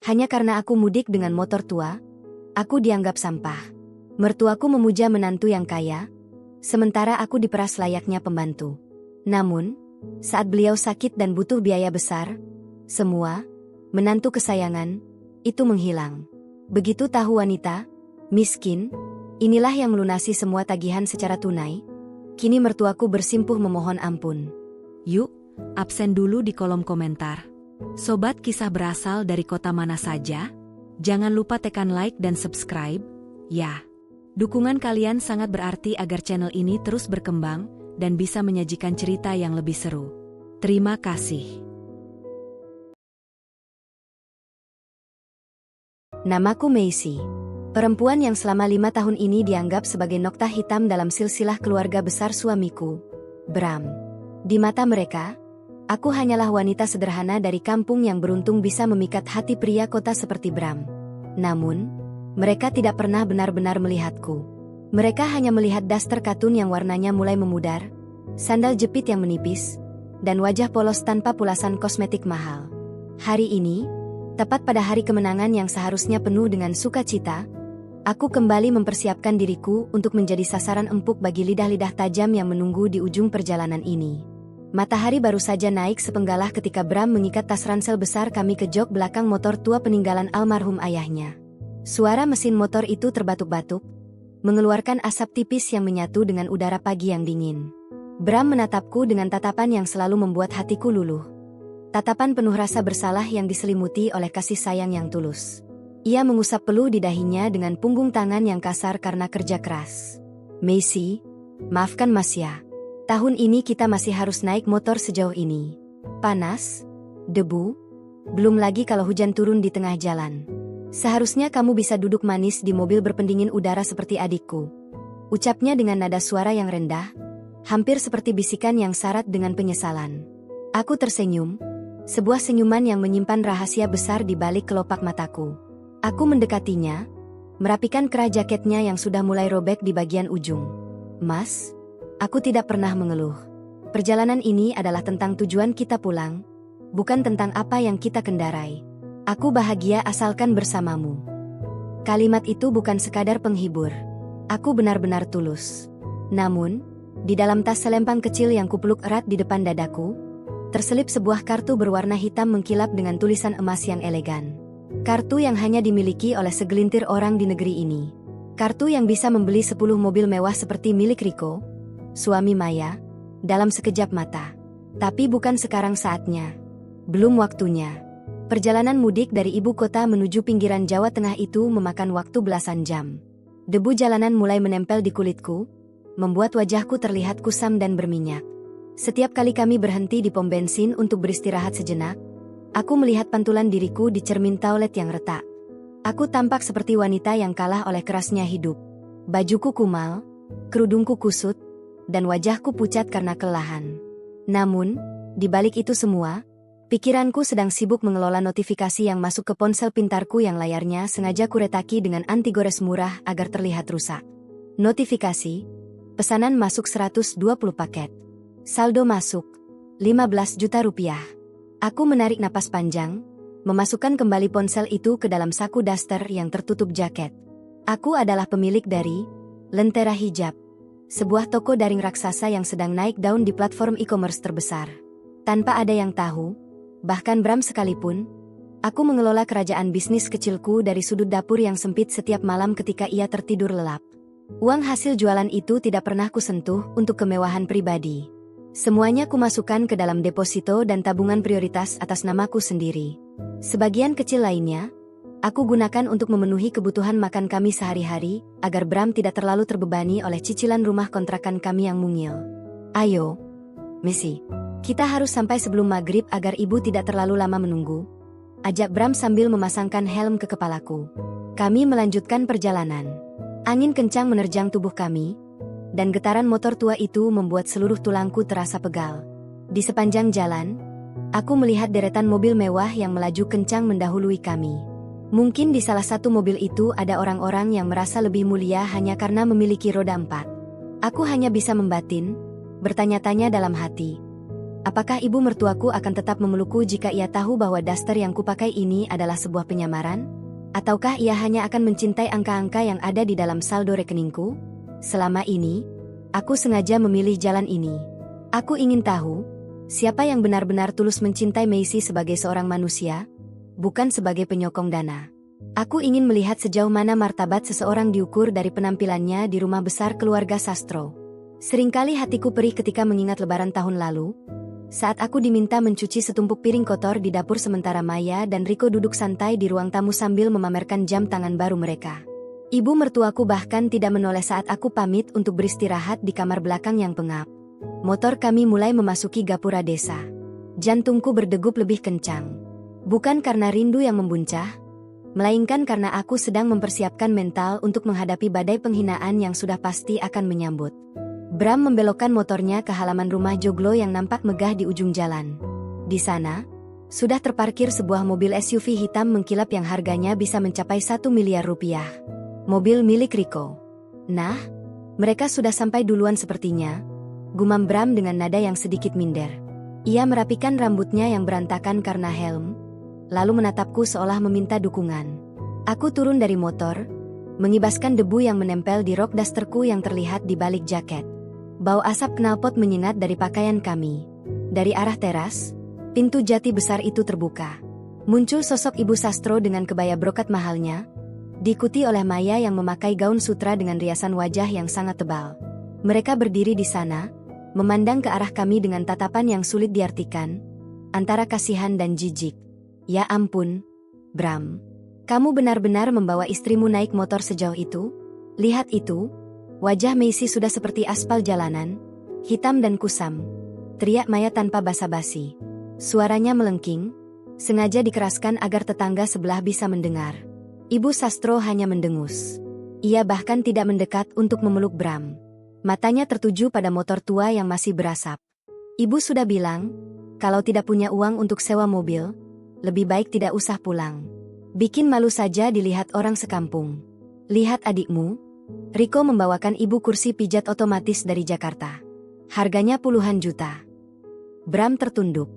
Hanya karena aku mudik dengan motor tua, aku dianggap sampah. Mertuaku memuja menantu yang kaya, sementara aku diperas layaknya pembantu. Namun, saat beliau sakit dan butuh biaya besar, semua, menantu kesayangan, itu menghilang. Begitu tahu wanita, miskin, inilah yang melunasi semua tagihan secara tunai. Kini mertuaku bersimpuh memohon ampun. Yuk, absen dulu di kolom komentar. Sobat kisah berasal dari kota mana saja? Jangan lupa tekan like dan subscribe, ya. Dukungan kalian sangat berarti agar channel ini terus berkembang dan bisa menyajikan cerita yang lebih seru. Terima kasih. Namaku Maisy. Perempuan yang selama 5 tahun ini dianggap sebagai nokta hitam dalam silsilah keluarga besar suamiku, Bram. Di mata mereka, aku hanyalah wanita sederhana dari kampung yang beruntung bisa memikat hati pria kota seperti Bram. Namun, mereka tidak pernah benar-benar melihatku. Mereka hanya melihat daster katun yang warnanya mulai memudar, sandal jepit yang menipis, dan wajah polos tanpa pulasan kosmetik mahal. Hari ini, tepat pada hari kemenangan yang seharusnya penuh dengan sukacita, aku kembali mempersiapkan diriku untuk menjadi sasaran empuk bagi lidah-lidah tajam yang menunggu di ujung perjalanan ini. Matahari baru saja naik sepenggalah ketika Bram mengikat tas ransel besar kami ke jok belakang motor tua peninggalan almarhum ayahnya. Suara mesin motor itu terbatuk-batuk, mengeluarkan asap tipis yang menyatu dengan udara pagi yang dingin. Bram menatapku dengan tatapan yang selalu membuat hatiku luluh. Tatapan penuh rasa bersalah yang diselimuti oleh kasih sayang yang tulus. Ia mengusap peluh di dahinya dengan punggung tangan yang kasar karena kerja keras. Maisy, maafkan Mas ya. Tahun ini kita masih harus naik motor sejauh ini. Panas, debu, belum lagi kalau hujan turun di tengah jalan. Seharusnya kamu bisa duduk manis di mobil berpendingin udara seperti adikku. Ucapnya dengan nada suara yang rendah, hampir seperti bisikan yang syarat dengan penyesalan. Aku tersenyum, sebuah senyuman yang menyimpan rahasia besar di balik kelopak mataku. Aku mendekatinya, merapikan kerah jaketnya yang sudah mulai robek di bagian ujung. Mas, aku tidak pernah mengeluh. Perjalanan ini adalah tentang tujuan kita pulang, bukan tentang apa yang kita kendarai. Aku bahagia asalkan bersamamu. Kalimat itu bukan sekadar penghibur. Aku benar-benar tulus. Namun, di dalam tas selempang kecil yang kupeluk erat di depan dadaku, terselip sebuah kartu berwarna hitam mengkilap dengan tulisan emas yang elegan. Kartu yang hanya dimiliki oleh segelintir orang di negeri ini. Kartu yang bisa membeli 10 mobil mewah seperti milik Riko, suami Maya, dalam sekejap mata. Tapi bukan sekarang saatnya. Belum waktunya. Perjalanan mudik dari ibu kota menuju pinggiran Jawa Tengah itu memakan waktu belasan jam. Debu jalanan mulai menempel di kulitku, membuat wajahku terlihat kusam dan berminyak. Setiap kali kami berhenti di pom bensin untuk beristirahat sejenak, aku melihat pantulan diriku di cermin toilet yang retak. Aku tampak seperti wanita yang kalah oleh kerasnya hidup. Bajuku kumal, kerudungku kusut, dan wajahku pucat karena kelelahan. Namun, di balik itu semua, pikiranku sedang sibuk mengelola notifikasi yang masuk ke ponsel pintarku yang layarnya sengaja kuretaki dengan anti gores murah agar terlihat rusak. Notifikasi, pesanan masuk 120 paket. Saldo masuk, 15 juta rupiah. Aku menarik napas panjang, memasukkan kembali ponsel itu ke dalam saku daster yang tertutup jaket. Aku adalah pemilik dari Lentera Hijab, sebuah toko daring raksasa yang sedang naik daun di platform e-commerce terbesar. Tanpa ada yang tahu, bahkan Bram sekalipun, aku mengelola kerajaan bisnis kecilku dari sudut dapur yang sempit setiap malam ketika ia tertidur lelap. Uang hasil jualan itu tidak pernah kusentuh untuk kemewahan pribadi. Semuanya kumasukkan ke dalam deposito dan tabungan prioritas atas namaku sendiri. Sebagian kecil lainnya, aku gunakan untuk memenuhi kebutuhan makan kami sehari-hari, agar Bram tidak terlalu terbebani oleh cicilan rumah kontrakan kami yang mungil. Ayo, Maisy. Kita harus sampai sebelum maghrib agar ibu tidak terlalu lama menunggu. Ajak Bram sambil memasangkan helm ke kepalaku. Kami melanjutkan perjalanan. Angin kencang menerjang tubuh kami, dan getaran motor tua itu membuat seluruh tulangku terasa pegal. Di sepanjang jalan, aku melihat deretan mobil mewah yang melaju kencang mendahului kami. Mungkin di salah satu mobil itu ada orang-orang yang merasa lebih mulia hanya karena memiliki roda 4. Aku hanya bisa membatin, bertanya-tanya dalam hati. Apakah ibu mertuaku akan tetap memelukku jika ia tahu bahwa daster yang kupakai ini adalah sebuah penyamaran? Ataukah ia hanya akan mencintai angka-angka yang ada di dalam saldo rekeningku? Selama ini, aku sengaja memilih jalan ini. Aku ingin tahu, siapa yang benar-benar tulus mencintai Macy sebagai seorang manusia, bukan sebagai penyokong dana. Aku ingin melihat sejauh mana martabat seseorang diukur dari penampilannya di rumah besar keluarga Sastro. Seringkali hatiku perih ketika mengingat lebaran tahun lalu, saat aku diminta mencuci setumpuk piring kotor di dapur sementara Maya dan Riko duduk santai di ruang tamu sambil memamerkan jam tangan baru mereka. Ibu mertuaku bahkan tidak menoleh saat aku pamit untuk beristirahat di kamar belakang yang pengap. Motor kami mulai memasuki gapura desa. Jantungku berdegup lebih kencang. Bukan karena rindu yang membuncah, melainkan karena aku sedang mempersiapkan mental untuk menghadapi badai penghinaan yang sudah pasti akan menyambut. Bram membelokkan motornya ke halaman rumah joglo yang nampak megah di ujung jalan. Di sana, sudah terparkir sebuah mobil SUV hitam mengkilap yang harganya bisa mencapai 1 miliar rupiah. Mobil milik Riko. Nah, mereka sudah sampai duluan sepertinya, gumam Bram dengan nada yang sedikit minder. Ia merapikan rambutnya yang berantakan karena helm, lalu menatapku seolah meminta dukungan. Aku turun dari motor, mengibaskan debu yang menempel di rok dasterku yang terlihat di balik jaket. Bau asap knalpot menyengat dari pakaian kami. Dari arah teras, pintu jati besar itu terbuka. Muncul sosok Ibu Sastro dengan kebaya brokat mahalnya, diikuti oleh Maya yang memakai gaun sutra dengan riasan wajah yang sangat tebal. Mereka berdiri di sana, memandang ke arah kami dengan tatapan yang sulit diartikan, antara kasihan dan jijik. Ya ampun, Bram. Kamu benar-benar membawa istrimu naik motor sejauh itu? Lihat itu. Wajah Macy sudah seperti aspal jalanan, hitam dan kusam. Teriak Maya tanpa basa-basi. Suaranya melengking, sengaja dikeraskan agar tetangga sebelah bisa mendengar. Ibu Sastro hanya mendengus. Ia bahkan tidak mendekat untuk memeluk Bram. Matanya tertuju pada motor tua yang masih berasap. Ibu sudah bilang, kalau tidak punya uang untuk sewa mobil, lebih baik tidak usah pulang. Bikin malu saja dilihat orang sekampung. Lihat adikmu. Riko membawakan ibu kursi pijat otomatis dari Jakarta. Harganya puluhan juta. Bram tertunduk.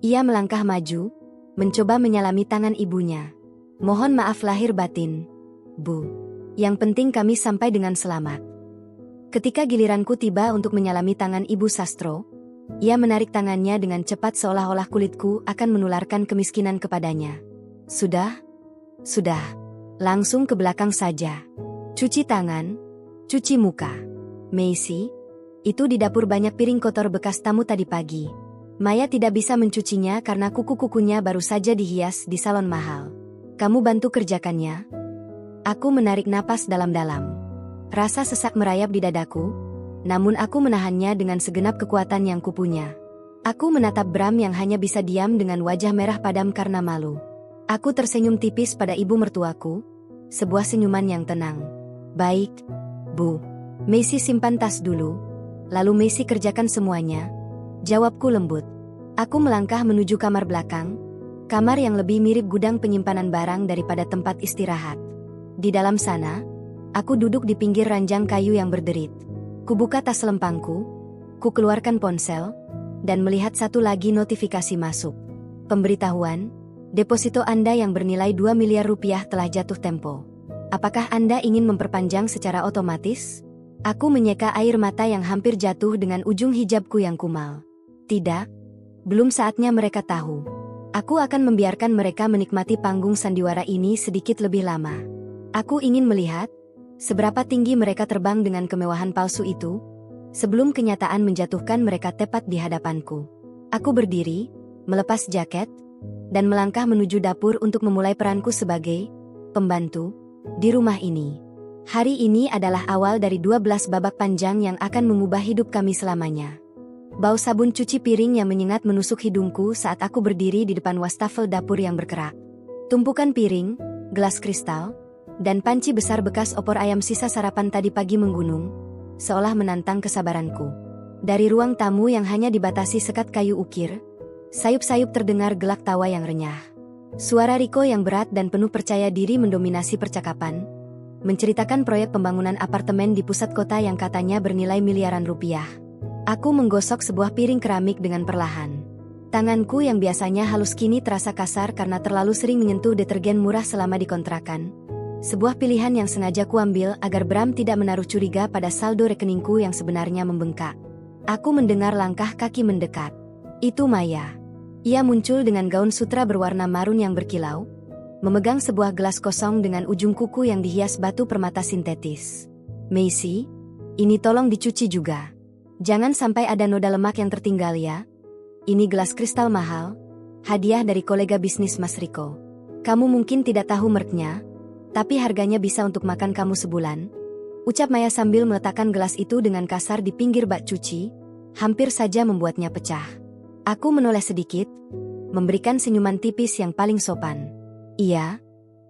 Ia melangkah maju, mencoba menyalami tangan ibunya. Mohon maaf lahir batin, Bu. Yang penting kami sampai dengan selamat. Ketika giliranku tiba untuk menyalami tangan Ibu Sastro, ia menarik tangannya dengan cepat seolah-olah kulitku akan menularkan kemiskinan kepadanya. Sudah, langsung ke belakang saja. Cuci tangan, cuci muka. Macy, itu di dapur banyak piring kotor bekas tamu tadi pagi. Maya tidak bisa mencucinya karena kuku-kukunya baru saja dihias di salon mahal. Kamu bantu kerjakannya? Aku menarik napas dalam-dalam. Rasa sesak merayap di dadaku, namun aku menahannya dengan segenap kekuatan yang kupunya. Aku menatap Bram yang hanya bisa diam dengan wajah merah padam karena malu. Aku tersenyum tipis pada ibu mertuaku, sebuah senyuman yang tenang. Baik, Bu. Macy simpan tas dulu, lalu Macy kerjakan semuanya. Jawabku lembut. Aku melangkah menuju kamar belakang, kamar yang lebih mirip gudang penyimpanan barang daripada tempat istirahat. Di dalam sana, aku duduk di pinggir ranjang kayu yang berderit. Kubuka tas lempangku, ku keluarkan ponsel, dan melihat satu lagi notifikasi masuk. Pemberitahuan, deposito Anda yang bernilai 2 miliar rupiah telah jatuh tempo. Apakah Anda ingin memperpanjang secara otomatis? Aku menyeka air mata yang hampir jatuh dengan ujung hijabku yang kumal. Tidak, belum saatnya mereka tahu. Aku akan membiarkan mereka menikmati panggung sandiwara ini sedikit lebih lama. Aku ingin melihat seberapa tinggi mereka terbang dengan kemewahan palsu itu, sebelum kenyataan menjatuhkan mereka tepat di hadapanku. Aku berdiri, melepas jaket, dan melangkah menuju dapur untuk memulai peranku sebagai pembantu di rumah ini. Hari ini adalah awal dari 12 babak panjang yang akan mengubah hidup kami selamanya. Bau sabun cuci piring yang menyengat menusuk hidungku saat aku berdiri di depan wastafel dapur yang berkerak. Tumpukan piring, gelas kristal, dan panci besar bekas opor ayam sisa sarapan tadi pagi menggunung, seolah menantang kesabaranku. Dari ruang tamu yang hanya dibatasi sekat kayu ukir, sayup-sayup terdengar gelak tawa yang renyah. Suara Riko yang berat dan penuh percaya diri mendominasi percakapan, menceritakan proyek pembangunan apartemen di pusat kota yang katanya bernilai miliaran rupiah. Aku menggosok sebuah piring keramik dengan perlahan. Tanganku yang biasanya halus kini terasa kasar karena terlalu sering menyentuh detergen murah selama di kontrakan. Sebuah pilihan yang sengaja kuambil agar Bram tidak menaruh curiga pada saldo rekeningku yang sebenarnya membengkak. Aku mendengar langkah kaki mendekat. Itu Maya. Ia muncul dengan gaun sutra berwarna marun yang berkilau, memegang sebuah gelas kosong dengan ujung kuku yang dihias batu permata sintetis. Macy, ini tolong dicuci juga. Jangan sampai ada noda lemak yang tertinggal ya. Ini gelas kristal mahal, hadiah dari kolega bisnis Mas Riko. Kamu mungkin tidak tahu mereknya, tapi harganya bisa untuk makan kamu sebulan. Ucap Maya sambil meletakkan gelas itu dengan kasar di pinggir bak cuci, hampir saja membuatnya pecah. Aku menoleh sedikit, memberikan senyuman tipis yang paling sopan. Iya,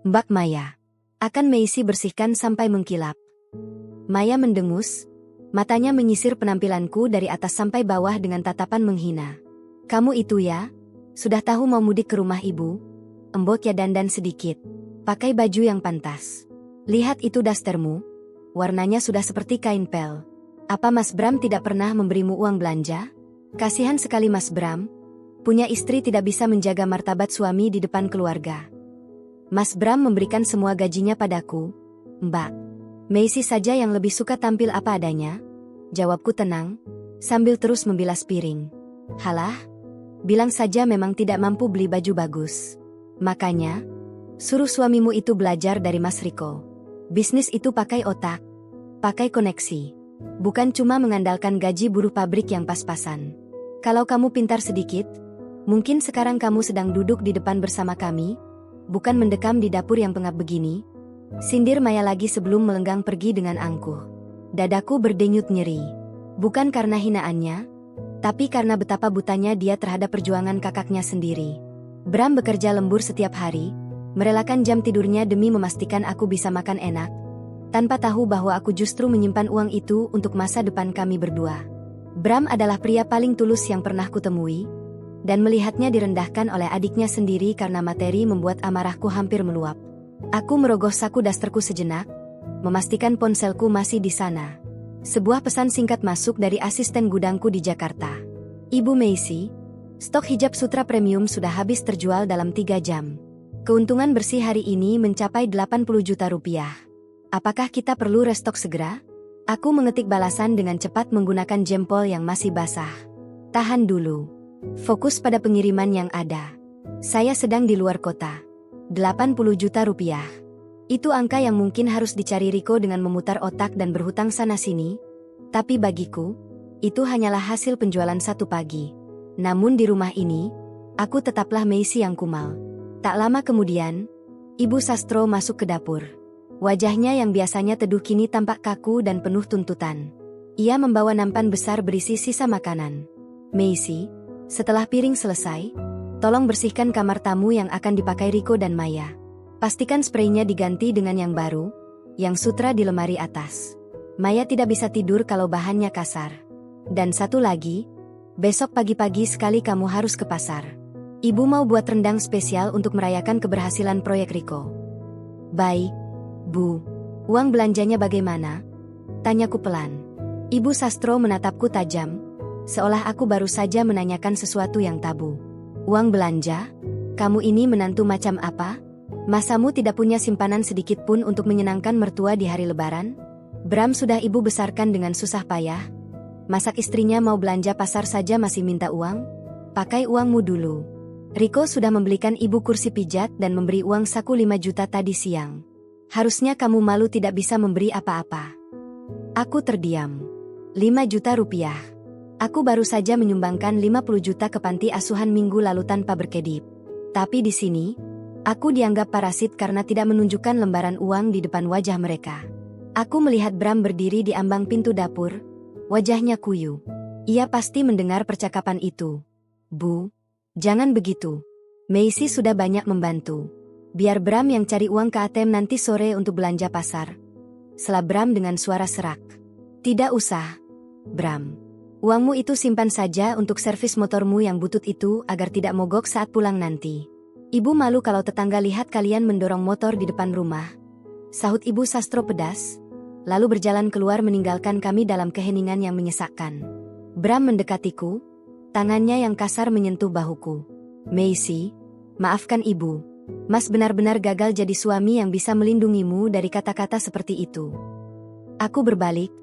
Mbak Maya. Akan Macy bersihkan sampai mengkilap. Maya mendengus, matanya menyisir penampilanku dari atas sampai bawah dengan tatapan menghina. Kamu itu ya, sudah tahu mau mudik ke rumah ibu? Embok ya dandan sedikit. Pakai baju yang pantas. Lihat itu dastermu. Warnanya sudah seperti kain pel. Apa Mas Bram tidak pernah memberimu uang belanja? Kasihan sekali Mas Bram. Punya istri tidak bisa menjaga martabat suami di depan keluarga. Mas Bram memberikan semua gajinya padaku. Mbak, Macy saja yang lebih suka tampil apa adanya. Jawabku tenang, sambil terus membilas piring. Halah, bilang saja memang tidak mampu beli baju bagus. Makanya, suruh suamimu itu belajar dari Mas Riko. Bisnis itu pakai otak, pakai koneksi. Bukan cuma mengandalkan gaji buruh pabrik yang pas-pasan. Kalau kamu pintar sedikit, mungkin sekarang kamu sedang duduk di depan bersama kami, bukan mendekam di dapur yang pengap begini. Sindir Maya lagi sebelum melenggang pergi dengan angkuh. Dadaku berdenyut nyeri. Bukan karena hinaannya, tapi karena betapa butanya dia terhadap perjuangan kakaknya sendiri. Bram bekerja lembur setiap hari, merelakan jam tidurnya demi memastikan aku bisa makan enak, tanpa tahu bahwa aku justru menyimpan uang itu untuk masa depan kami berdua. Bram adalah pria paling tulus yang pernah kutemui, dan melihatnya direndahkan oleh adiknya sendiri karena materi membuat amarahku hampir meluap. Aku merogoh saku dasterku sejenak, memastikan ponselku masih di sana. Sebuah pesan singkat masuk dari asisten gudangku di Jakarta. Ibu Macy, stok hijab sutra premium sudah habis terjual dalam 3 jam. Keuntungan bersih hari ini mencapai 80 juta rupiah. Apakah kita perlu restok segera? Aku mengetik balasan dengan cepat menggunakan jempol yang masih basah. Tahan dulu. Fokus pada pengiriman yang ada. Saya sedang di luar kota. 80 juta rupiah. Itu angka yang mungkin harus dicari Riko dengan memutar otak dan berhutang sana-sini. Tapi bagiku, itu hanyalah hasil penjualan satu pagi. Namun di rumah ini, aku tetaplah Macy yang kumal. Tak lama kemudian, Ibu Sastro masuk ke dapur. Wajahnya yang biasanya teduh kini tampak kaku dan penuh tuntutan. Ia membawa nampan besar berisi sisa makanan. Macy, setelah piring selesai, tolong bersihkan kamar tamu yang akan dipakai Riko dan Maya. Pastikan spraynya diganti dengan yang baru, yang sutra di lemari atas. Maya tidak bisa tidur kalau bahannya kasar. Dan satu lagi, besok pagi-pagi sekali kamu harus ke pasar. Ibu mau buat rendang spesial untuk merayakan keberhasilan proyek Riko. Baik, Bu. Uang belanjanya bagaimana? Tanyaku pelan. Ibu Sastro menatapku tajam, seolah aku baru saja menanyakan sesuatu yang tabu. Uang belanja? Kamu ini menantu macam apa? Masamu tidak punya simpanan sedikit pun untuk menyenangkan mertua di hari lebaran? Bram sudah ibu besarkan dengan susah payah. Masak istrinya mau belanja pasar saja masih minta uang? Pakai uangmu dulu. Riko sudah membelikan ibu kursi pijat dan memberi uang saku 5 juta tadi siang. Harusnya kamu malu tidak bisa memberi apa-apa. Aku terdiam. 5 juta rupiah. Aku baru saja menyumbangkan 50 juta ke panti asuhan minggu lalu tanpa berkedip. Tapi di sini, aku dianggap parasit karena tidak menunjukkan lembaran uang di depan wajah mereka. Aku melihat Bram berdiri di ambang pintu dapur, wajahnya kuyu. Ia pasti mendengar percakapan itu. Bu, jangan begitu. Macy sudah banyak membantu. Biar Bram yang cari uang ke ATM nanti sore untuk belanja pasar. Sela Bram dengan suara serak. Tidak usah, Bram. Uangmu itu simpan saja untuk servis motormu yang butut itu agar tidak mogok saat pulang nanti. Ibu malu kalau tetangga lihat kalian mendorong motor di depan rumah. Sahut Ibu Sastro pedas, lalu berjalan keluar meninggalkan kami dalam keheningan yang menyesakkan. Bram mendekatiku, tangannya yang kasar menyentuh bahuku. Macy, maafkan ibu. Mas benar-benar gagal jadi suami yang bisa melindungimu dari kata-kata seperti itu. Aku berbalik,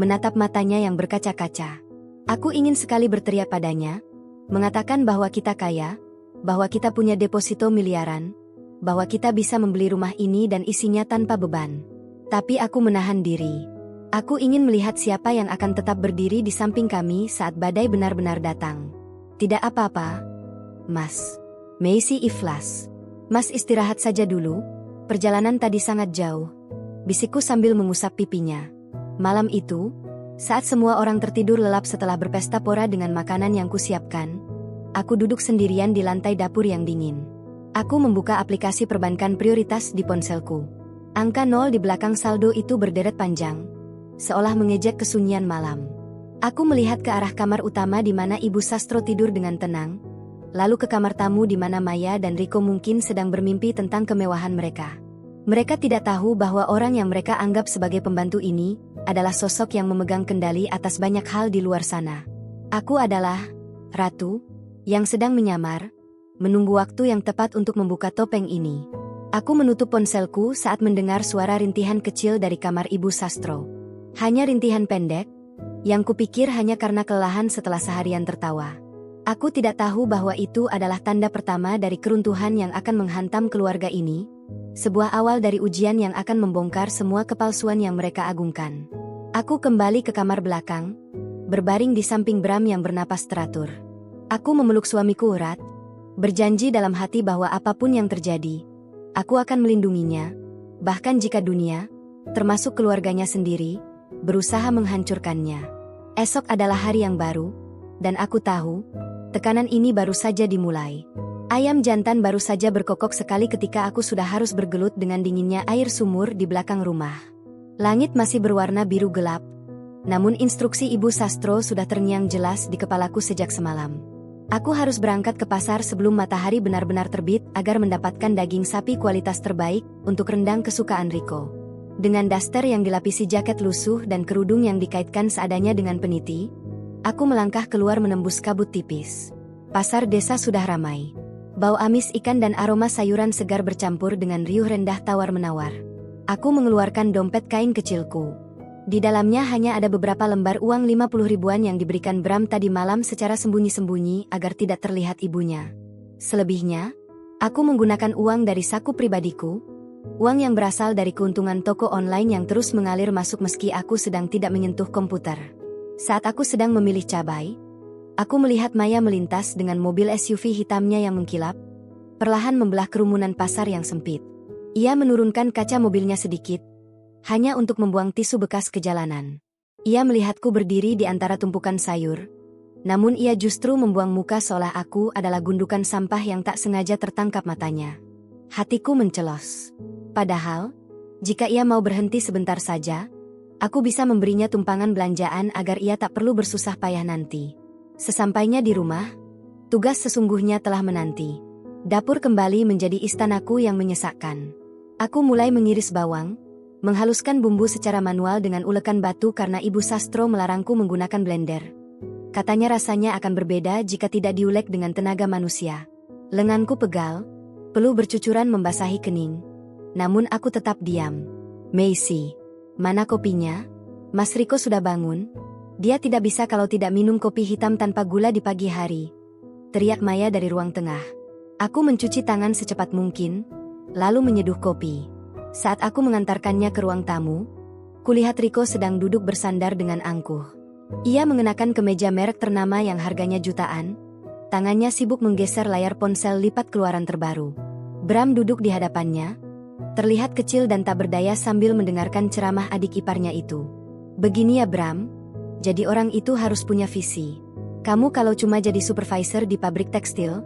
menatap matanya yang berkaca-kaca. Aku ingin sekali berteriak padanya, mengatakan bahwa kita kaya, bahwa kita punya deposito miliaran, bahwa kita bisa membeli rumah ini dan isinya tanpa beban. Tapi aku menahan diri. Aku ingin melihat siapa yang akan tetap berdiri di samping kami saat badai benar-benar datang. Tidak apa-apa, Mas. Macy ikhlas. Mas istirahat saja dulu, perjalanan tadi sangat jauh. Bisikku sambil mengusap pipinya. Malam itu, saat semua orang tertidur lelap setelah berpesta pora dengan makanan yang kusiapkan, aku duduk sendirian di lantai dapur yang dingin. Aku membuka aplikasi perbankan prioritas di ponselku. Angka 0 di belakang saldo itu berderet panjang, seolah mengejek kesunyian malam. Aku melihat ke arah kamar utama di mana Ibu Sastro tidur dengan tenang, lalu ke kamar tamu di mana Maya dan Riko mungkin sedang bermimpi tentang kemewahan mereka. Mereka tidak tahu bahwa orang yang mereka anggap sebagai pembantu ini adalah sosok yang memegang kendali atas banyak hal di luar sana. Aku adalah ratu yang sedang menyamar, menunggu waktu yang tepat untuk membuka topeng ini. Aku menutup ponselku saat mendengar suara rintihan kecil dari kamar Ibu Sastro. Hanya rintihan pendek, yang kupikir hanya karena kelelahan setelah seharian tertawa. Aku tidak tahu bahwa itu adalah tanda pertama dari keruntuhan yang akan menghantam keluarga ini, sebuah awal dari ujian yang akan membongkar semua kepalsuan yang mereka agungkan. Aku kembali ke kamar belakang, berbaring di samping Bram yang bernapas teratur. Aku memeluk suamiku erat, berjanji dalam hati bahwa apapun yang terjadi, aku akan melindunginya, bahkan jika dunia, termasuk keluarganya sendiri, berusaha menghancurkannya. Esok adalah hari yang baru, dan aku tahu, tekanan ini baru saja dimulai. Ayam jantan baru saja berkokok sekali ketika aku sudah harus bergelut dengan dinginnya air sumur di belakang rumah. Langit masih berwarna biru gelap, namun instruksi Ibu Sastro sudah terngiang jelas di kepalaku sejak semalam. Aku harus berangkat ke pasar sebelum matahari benar-benar terbit agar mendapatkan daging sapi kualitas terbaik untuk rendang kesukaan Riko. Dengan daster yang dilapisi jaket lusuh dan kerudung yang dikaitkan seadanya dengan peniti, aku melangkah keluar menembus kabut tipis. Pasar desa sudah ramai. Bau amis ikan dan aroma sayuran segar bercampur dengan riuh rendah tawar-menawar. Aku mengeluarkan dompet kain kecilku. Di dalamnya hanya ada beberapa lembar uang 50 ribuan yang diberikan Bram tadi malam secara sembunyi-sembunyi agar tidak terlihat ibunya. Selebihnya, aku menggunakan uang dari saku pribadiku, uang yang berasal dari keuntungan toko online yang terus mengalir masuk meski aku sedang tidak menyentuh komputer. Saat aku sedang memilih cabai, aku melihat Maya melintas dengan mobil SUV hitamnya yang mengkilap, perlahan membelah kerumunan pasar yang sempit. Ia menurunkan kaca mobilnya sedikit, hanya untuk membuang tisu bekas ke jalanan. Ia melihatku berdiri di antara tumpukan sayur, namun ia justru membuang muka seolah aku adalah gundukan sampah yang tak sengaja tertangkap matanya. Hatiku mencelos. Padahal, jika ia mau berhenti sebentar saja, aku bisa memberinya tumpangan belanjaan agar ia tak perlu bersusah payah nanti. Sesampainya di rumah, tugas sesungguhnya telah menanti. Dapur kembali menjadi istanaku yang menyesakkan. Aku mulai mengiris bawang, menghaluskan bumbu secara manual dengan ulekan batu karena Ibu Sastro melarangku menggunakan blender. Katanya rasanya akan berbeda jika tidak diulek dengan tenaga manusia. Lenganku pegal, peluh bercucuran membasahi kening. Namun aku tetap diam. Macy, mana kopinya? Mas Riko sudah bangun. Dia tidak bisa kalau tidak minum kopi hitam tanpa gula di pagi hari. Teriak Maya dari ruang tengah. Aku mencuci tangan secepat mungkin, lalu menyeduh kopi. Saat aku mengantarkannya ke ruang tamu, kulihat Riko sedang duduk bersandar dengan angkuh. Ia mengenakan kemeja merek ternama yang harganya jutaan. Tangannya sibuk menggeser layar ponsel lipat keluaran terbaru. Bram duduk di hadapannya, terlihat kecil dan tak berdaya sambil mendengarkan ceramah adik iparnya itu. Begini ya Bram, jadi orang itu harus punya visi. Kamu kalau cuma jadi supervisor di pabrik tekstil,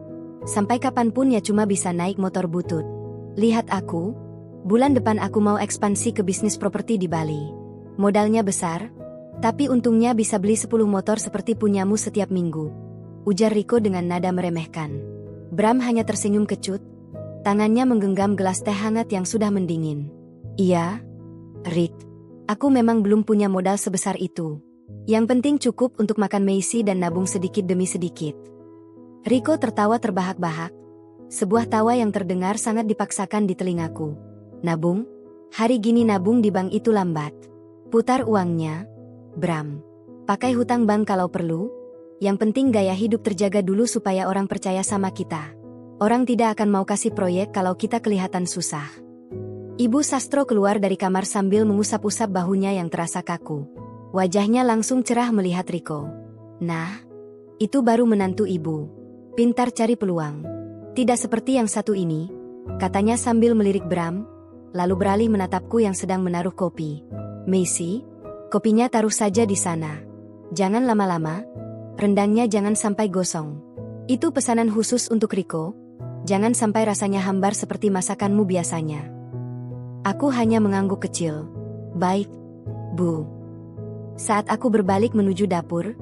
sampai kapanpun ya cuma bisa naik motor butut. Lihat aku, bulan depan aku mau ekspansi ke bisnis properti di Bali. Modalnya besar, tapi untungnya bisa beli 10 motor seperti punyamu setiap minggu. Ujar Riko dengan nada meremehkan. Bram hanya tersenyum kecut, tangannya menggenggam gelas teh hangat yang sudah mendingin. Iya, Rick, aku memang belum punya modal sebesar itu. Yang penting cukup untuk makan Macy dan nabung sedikit demi sedikit. Rico tertawa terbahak-bahak. Sebuah tawa yang terdengar sangat dipaksakan di telingaku. Nabung? Hari gini nabung di bank itu lambat. Putar uangnya, Bram. Pakai hutang bank kalau perlu. Yang penting gaya hidup terjaga dulu supaya orang percaya sama kita. Orang tidak akan mau kasih proyek kalau kita kelihatan susah. Ibu Sastro keluar dari kamar sambil mengusap-usap bahunya yang terasa kaku. Wajahnya langsung cerah melihat Rico. Nah, itu baru menantu ibu. Pintar cari peluang. Tidak seperti yang satu ini, katanya sambil melirik Bram, lalu beralih menatapku yang sedang menaruh kopi. Macy, kopinya taruh saja di sana. Jangan lama-lama, rendangnya jangan sampai gosong. Itu pesanan khusus untuk Rico, jangan sampai rasanya hambar seperti masakanmu biasanya. Aku hanya mengangguk kecil. Baik, Bu. Saat aku berbalik menuju dapur,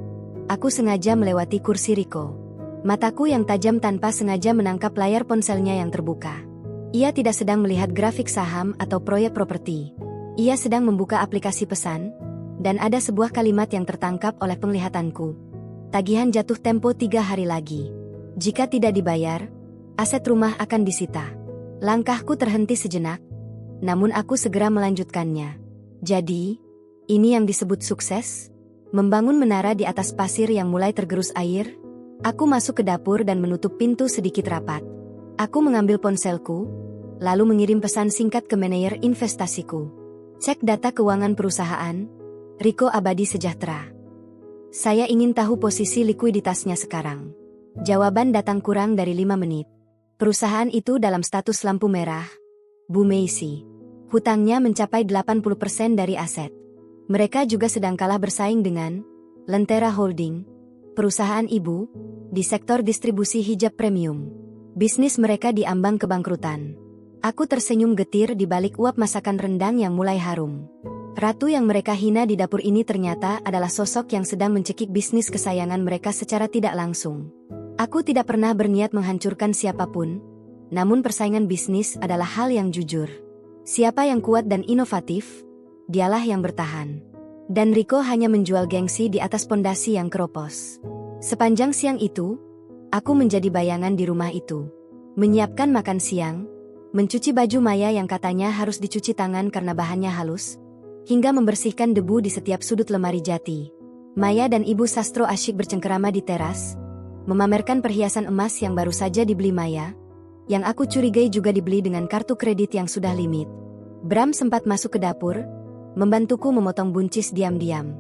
aku sengaja melewati kursi Rico. Mataku yang tajam tanpa sengaja menangkap layar ponselnya yang terbuka. Ia tidak sedang melihat grafik saham atau proyek properti. Ia sedang membuka aplikasi pesan, dan ada sebuah kalimat yang tertangkap oleh penglihatanku. Tagihan jatuh tempo 3 hari lagi. Jika tidak dibayar, aset rumah akan disita. Langkahku terhenti sejenak, namun aku segera melanjutkannya. Jadi, ini yang disebut sukses? Membangun menara di atas pasir yang mulai tergerus air? Aku masuk ke dapur dan menutup pintu sedikit rapat. Aku mengambil ponselku, lalu mengirim pesan singkat ke manajer investasiku. Cek data keuangan perusahaan, Rico Abadi Sejahtera. Saya ingin tahu posisi likuiditasnya sekarang. Jawaban datang kurang dari 5 menit. Perusahaan itu dalam status lampu merah, Bu Macy. Hutangnya mencapai 80% dari aset. Mereka juga sedang kalah bersaing dengan Lentera Holding, perusahaan ibu, di sektor distribusi hijab premium. Bisnis mereka diambang kebangkrutan. Aku tersenyum getir di balik uap masakan rendang yang mulai harum. Ratu yang mereka hina di dapur ini ternyata adalah sosok yang sedang mencekik bisnis kesayangan mereka secara tidak langsung. Aku tidak pernah berniat menghancurkan siapapun, namun persaingan bisnis adalah hal yang jujur. Siapa yang kuat dan inovatif, dialah yang bertahan. Dan Rico hanya menjual gengsi di atas pondasi yang keropos. Sepanjang siang itu, aku menjadi bayangan di rumah itu. Menyiapkan makan siang, mencuci baju Maya yang katanya harus dicuci tangan karena bahannya halus, hingga membersihkan debu di setiap sudut lemari jati. Maya dan Ibu Sastro asyik bercengkerama di teras, memamerkan perhiasan emas yang baru saja dibeli Maya, yang aku curigai juga dibeli dengan kartu kredit yang sudah limit. Bram sempat masuk ke dapur, membantuku memotong buncis diam-diam.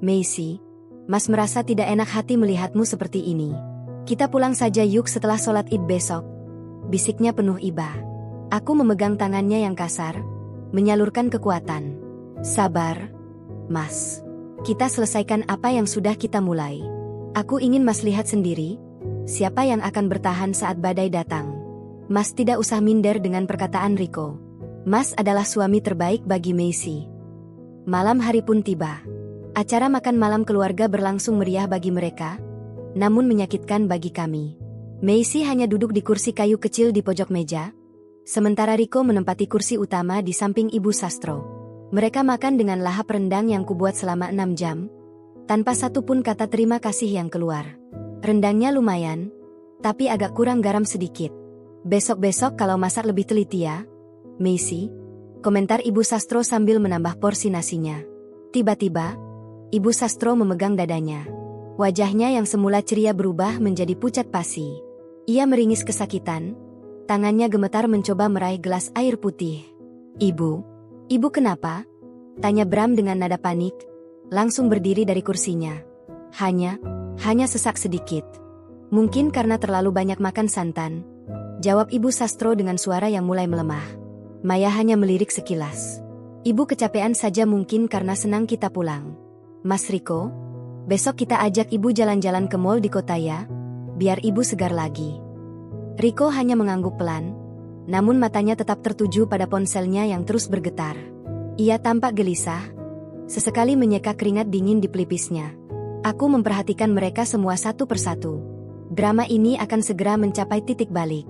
Macy, Mas merasa tidak enak hati melihatmu seperti ini. Kita pulang saja yuk setelah sholat Id besok, bisiknya penuh iba. Aku memegang tangannya yang kasar, menyalurkan kekuatan. Sabar, Mas. Kita selesaikan apa yang sudah kita mulai. Aku ingin Mas lihat sendiri, siapa yang akan bertahan saat badai datang. Mas tidak usah minder dengan perkataan Rico. Mas adalah suami terbaik bagi Macy. Malam hari pun tiba. Acara makan malam keluarga berlangsung meriah bagi mereka, namun menyakitkan bagi kami. Macy hanya duduk di kursi kayu kecil di pojok meja, sementara Rico menempati kursi utama di samping Ibu Sastro. Mereka makan dengan lahap rendang yang kubuat selama 6 jam, tanpa satu pun kata terima kasih yang keluar. Rendangnya lumayan, tapi agak kurang garam sedikit. Besok-besok kalau masak lebih teliti ya, Macy, komentar Ibu Sastro sambil menambah porsi nasinya. Tiba-tiba, Ibu Sastro memegang dadanya. Wajahnya yang semula ceria berubah menjadi pucat pasi. Ia meringis kesakitan, tangannya gemetar mencoba meraih gelas air putih. Ibu kenapa? Tanya Bram dengan nada panik, langsung berdiri dari kursinya. Hanya sesak sedikit. Mungkin karena terlalu banyak makan santan, jawab Ibu Sastro dengan suara yang mulai melemah. Maya hanya melirik sekilas. Ibu kecapean saja mungkin karena senang kita pulang. Mas Rico, besok kita ajak ibu jalan-jalan ke mall di kota ya, biar ibu segar lagi. Rico hanya mengangguk pelan, namun matanya tetap tertuju pada ponselnya yang terus bergetar. Ia tampak gelisah, sesekali menyeka keringat dingin di pelipisnya. Aku memperhatikan mereka semua satu persatu. Drama ini akan segera mencapai titik balik.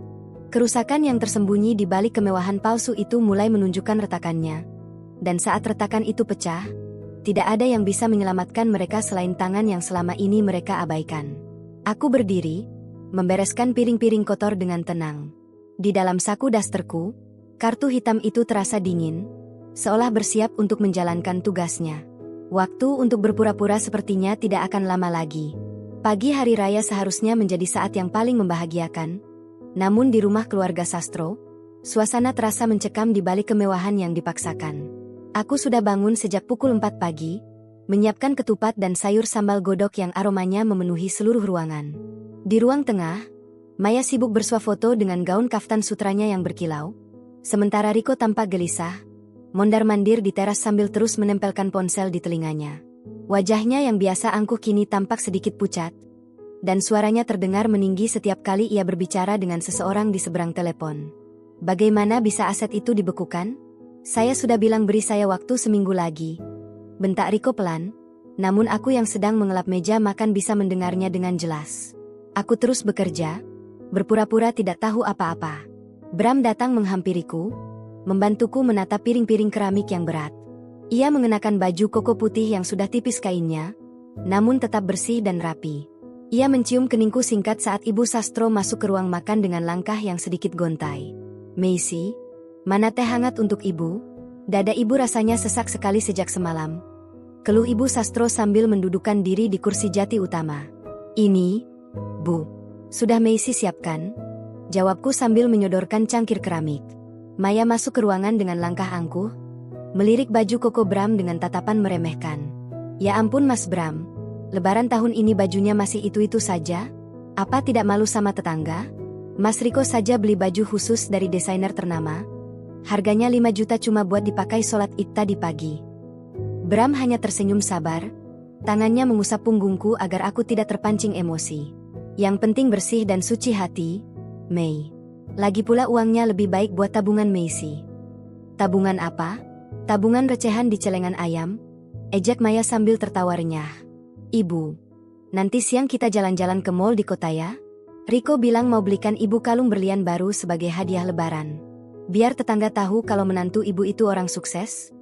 Kerusakan yang tersembunyi di balik kemewahan palsu itu mulai menunjukkan retakannya. Dan saat retakan itu pecah, Tidak ada yang bisa menyelamatkan mereka selain tangan yang selama ini mereka abaikan. Aku berdiri, membereskan piring-piring kotor dengan tenang. Di dalam saku dasterku, kartu hitam itu terasa dingin, seolah bersiap untuk menjalankan tugasnya. Waktu untuk berpura-pura sepertinya tidak akan lama lagi. Pagi hari raya seharusnya menjadi saat yang paling membahagiakan. Namun di rumah keluarga Sastro, suasana terasa mencekam di balik kemewahan yang dipaksakan. Aku sudah bangun sejak pukul 4 pagi, menyiapkan ketupat dan sayur sambal godok yang aromanya memenuhi seluruh ruangan. Di ruang tengah, Maya sibuk bersuah foto dengan gaun kaftan sutranya yang berkilau, sementara Riko tampak gelisah, mondar-mandir di teras sambil terus menempelkan ponsel di telinganya. Wajahnya yang biasa angkuh kini tampak sedikit pucat, dan suaranya terdengar meninggi setiap kali ia berbicara dengan seseorang di seberang telepon. Bagaimana bisa aset itu dibekukan? Saya sudah bilang beri saya waktu seminggu lagi. Bentak Riko pelan, namun aku yang sedang mengelap meja makan bisa mendengarnya dengan jelas. Aku terus bekerja, berpura-pura tidak tahu apa-apa. Bram datang menghampiriku, membantuku menata piring-piring keramik yang berat. Ia mengenakan baju koko putih yang sudah tipis kainnya, namun tetap bersih dan rapi. Ia mencium keningku singkat saat Ibu Sastro masuk ke ruang makan dengan langkah yang sedikit gontai. Macy, mana teh hangat untuk ibu? Dada ibu rasanya sesak sekali sejak semalam. Keluh Ibu Sastro sambil mendudukkan diri di kursi jati utama. Ini, Bu. Sudah Macy siapkan? Jawabku sambil menyodorkan cangkir keramik. Maya masuk ke ruangan dengan langkah angkuh, melirik baju koko Bram dengan tatapan meremehkan. Ya ampun Mas Bram, lebaran tahun ini bajunya masih itu-itu saja? Apa tidak malu sama tetangga? Mas Riko saja beli baju khusus dari desainer ternama. Harganya 5 juta cuma buat dipakai sholat Id tadi pagi. Bram hanya tersenyum sabar, tangannya mengusap punggungku agar aku tidak terpancing emosi. Yang penting bersih dan suci hati, Mei. Lagi pula uangnya lebih baik buat tabungan Macy. Tabungan apa? Tabungan recehan di celengan ayam? Ejak Maya sambil tertawa renyah. Ibu, nanti siang kita jalan-jalan ke mall di kota ya? Riko bilang mau belikan ibu kalung berlian baru sebagai hadiah lebaran. Biar tetangga tahu kalau menantu ibu itu orang sukses.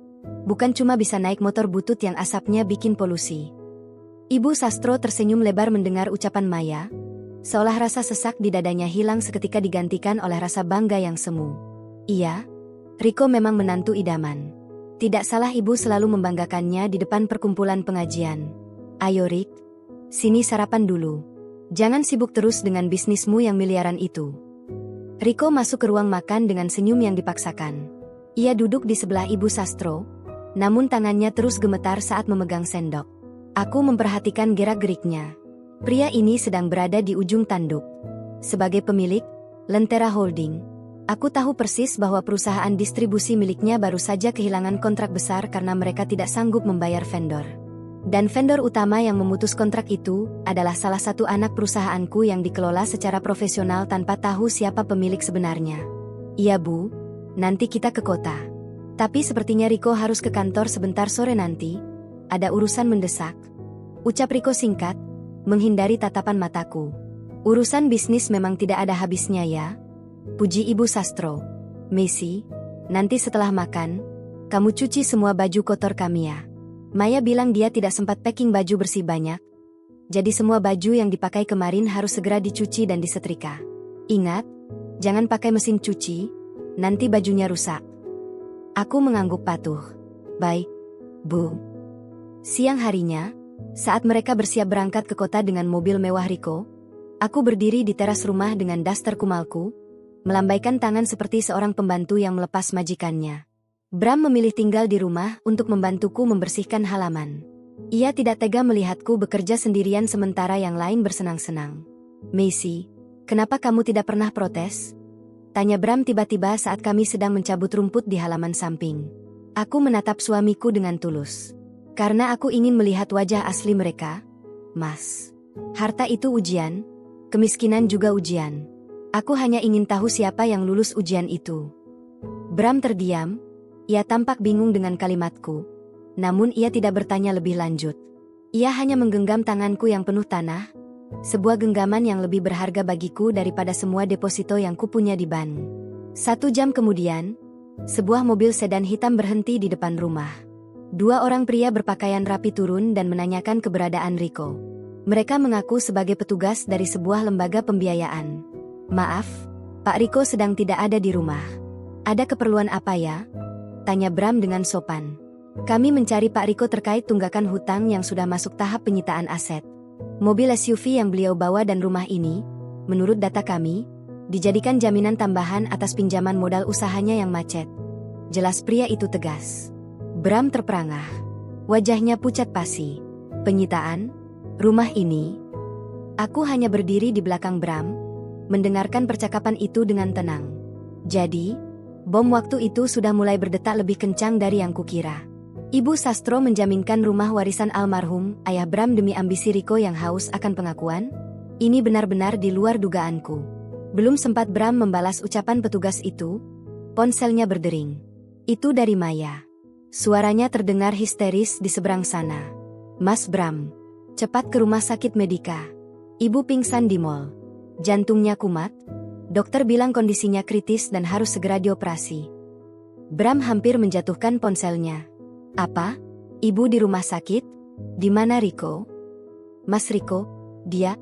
Bukan cuma bisa naik motor butut yang asapnya bikin polusi. Ibu Sastro tersenyum lebar mendengar ucapan Maya, seolah rasa sesak di dadanya hilang seketika digantikan oleh rasa bangga yang semu. Iya, Riko memang menantu idaman. Tidak salah ibu selalu membanggakannya di depan perkumpulan pengajian. Ayo Rik, sini sarapan dulu. Jangan sibuk terus dengan bisnismu yang miliaran itu. Riko masuk ke ruang makan dengan senyum yang dipaksakan. Ia duduk di sebelah Ibu Sastro, namun tangannya terus gemetar saat memegang sendok. Aku memperhatikan gerak-geriknya. Pria ini sedang berada di ujung tanduk. Sebagai pemilik, Lentera Holding, aku tahu persis bahwa perusahaan distribusi miliknya baru saja kehilangan kontrak besar karena mereka tidak sanggup membayar vendor. Dan vendor utama yang memutus kontrak itu adalah salah satu anak perusahaanku yang dikelola secara profesional tanpa tahu siapa pemilik sebenarnya. Iya Bu, nanti kita ke kota. Tapi sepertinya Riko harus ke kantor sebentar sore nanti. Ada urusan mendesak. Ucap Riko singkat, menghindari tatapan mataku. Urusan bisnis memang tidak ada habisnya ya. Puji Ibu Sastro. Macy, nanti setelah makan, kamu cuci semua baju kotor kami ya. Maya bilang dia tidak sempat packing baju bersih banyak. Jadi semua baju yang dipakai kemarin harus segera dicuci dan disetrika. Ingat, jangan pakai mesin cuci, nanti bajunya rusak. Aku mengangguk patuh. Baik, Bu. Siang harinya, saat mereka bersiap berangkat ke kota dengan mobil mewah Riko, aku berdiri di teras rumah dengan daster kumalku, melambaikan tangan seperti seorang pembantu yang melepas majikannya. Bram memilih tinggal di rumah untuk membantuku membersihkan halaman. Ia tidak tega melihatku bekerja sendirian sementara yang lain bersenang-senang. Macy, kenapa kamu tidak pernah protes? Tanya Bram tiba-tiba saat kami sedang mencabut rumput di halaman samping. Aku menatap suamiku dengan tulus. Karena aku ingin melihat wajah asli mereka, Mas. Harta itu ujian, kemiskinan juga ujian. Aku hanya ingin tahu siapa yang lulus ujian itu. Bram terdiam. Ia tampak bingung dengan kalimatku, namun ia tidak bertanya lebih lanjut. Ia hanya menggenggam tanganku yang penuh tanah, sebuah genggaman yang lebih berharga bagiku daripada semua deposito yang kupunya di bank. 1 jam kemudian, sebuah mobil sedan hitam berhenti di depan rumah. Dua orang pria berpakaian rapi turun dan menanyakan keberadaan Riko. Mereka mengaku sebagai petugas dari sebuah lembaga pembiayaan. Maaf, Pak Riko sedang tidak ada di rumah. Ada keperluan apa ya? Tanya Bram dengan sopan. Kami mencari Pak Riko terkait tunggakan hutang yang sudah masuk tahap penyitaan aset. Mobil SUV yang beliau bawa dan rumah ini, menurut data kami, dijadikan jaminan tambahan atas pinjaman modal usahanya yang macet. Jelas pria itu tegas. Bram terperangah. Wajahnya pucat pasi. Penyitaan? Rumah ini? Aku hanya berdiri di belakang Bram, mendengarkan percakapan itu dengan tenang. Jadi, bom waktu itu sudah mulai berdetak lebih kencang dari yang kukira. Ibu Sastro menjaminkan rumah warisan almarhum ayah Bram demi ambisi Riko yang haus akan pengakuan? Ini benar-benar di luar dugaanku. Belum sempat Bram membalas ucapan petugas itu, ponselnya berdering. Itu dari Maya. Suaranya terdengar histeris di seberang sana. Mas Bram, cepat ke rumah sakit Medika. Ibu pingsan di mall. Jantungnya kumat. Dokter bilang kondisinya kritis dan harus segera dioperasi. Bram hampir menjatuhkan ponselnya. Apa? Ibu di rumah sakit? Di mana Riko? Mas Riko, dia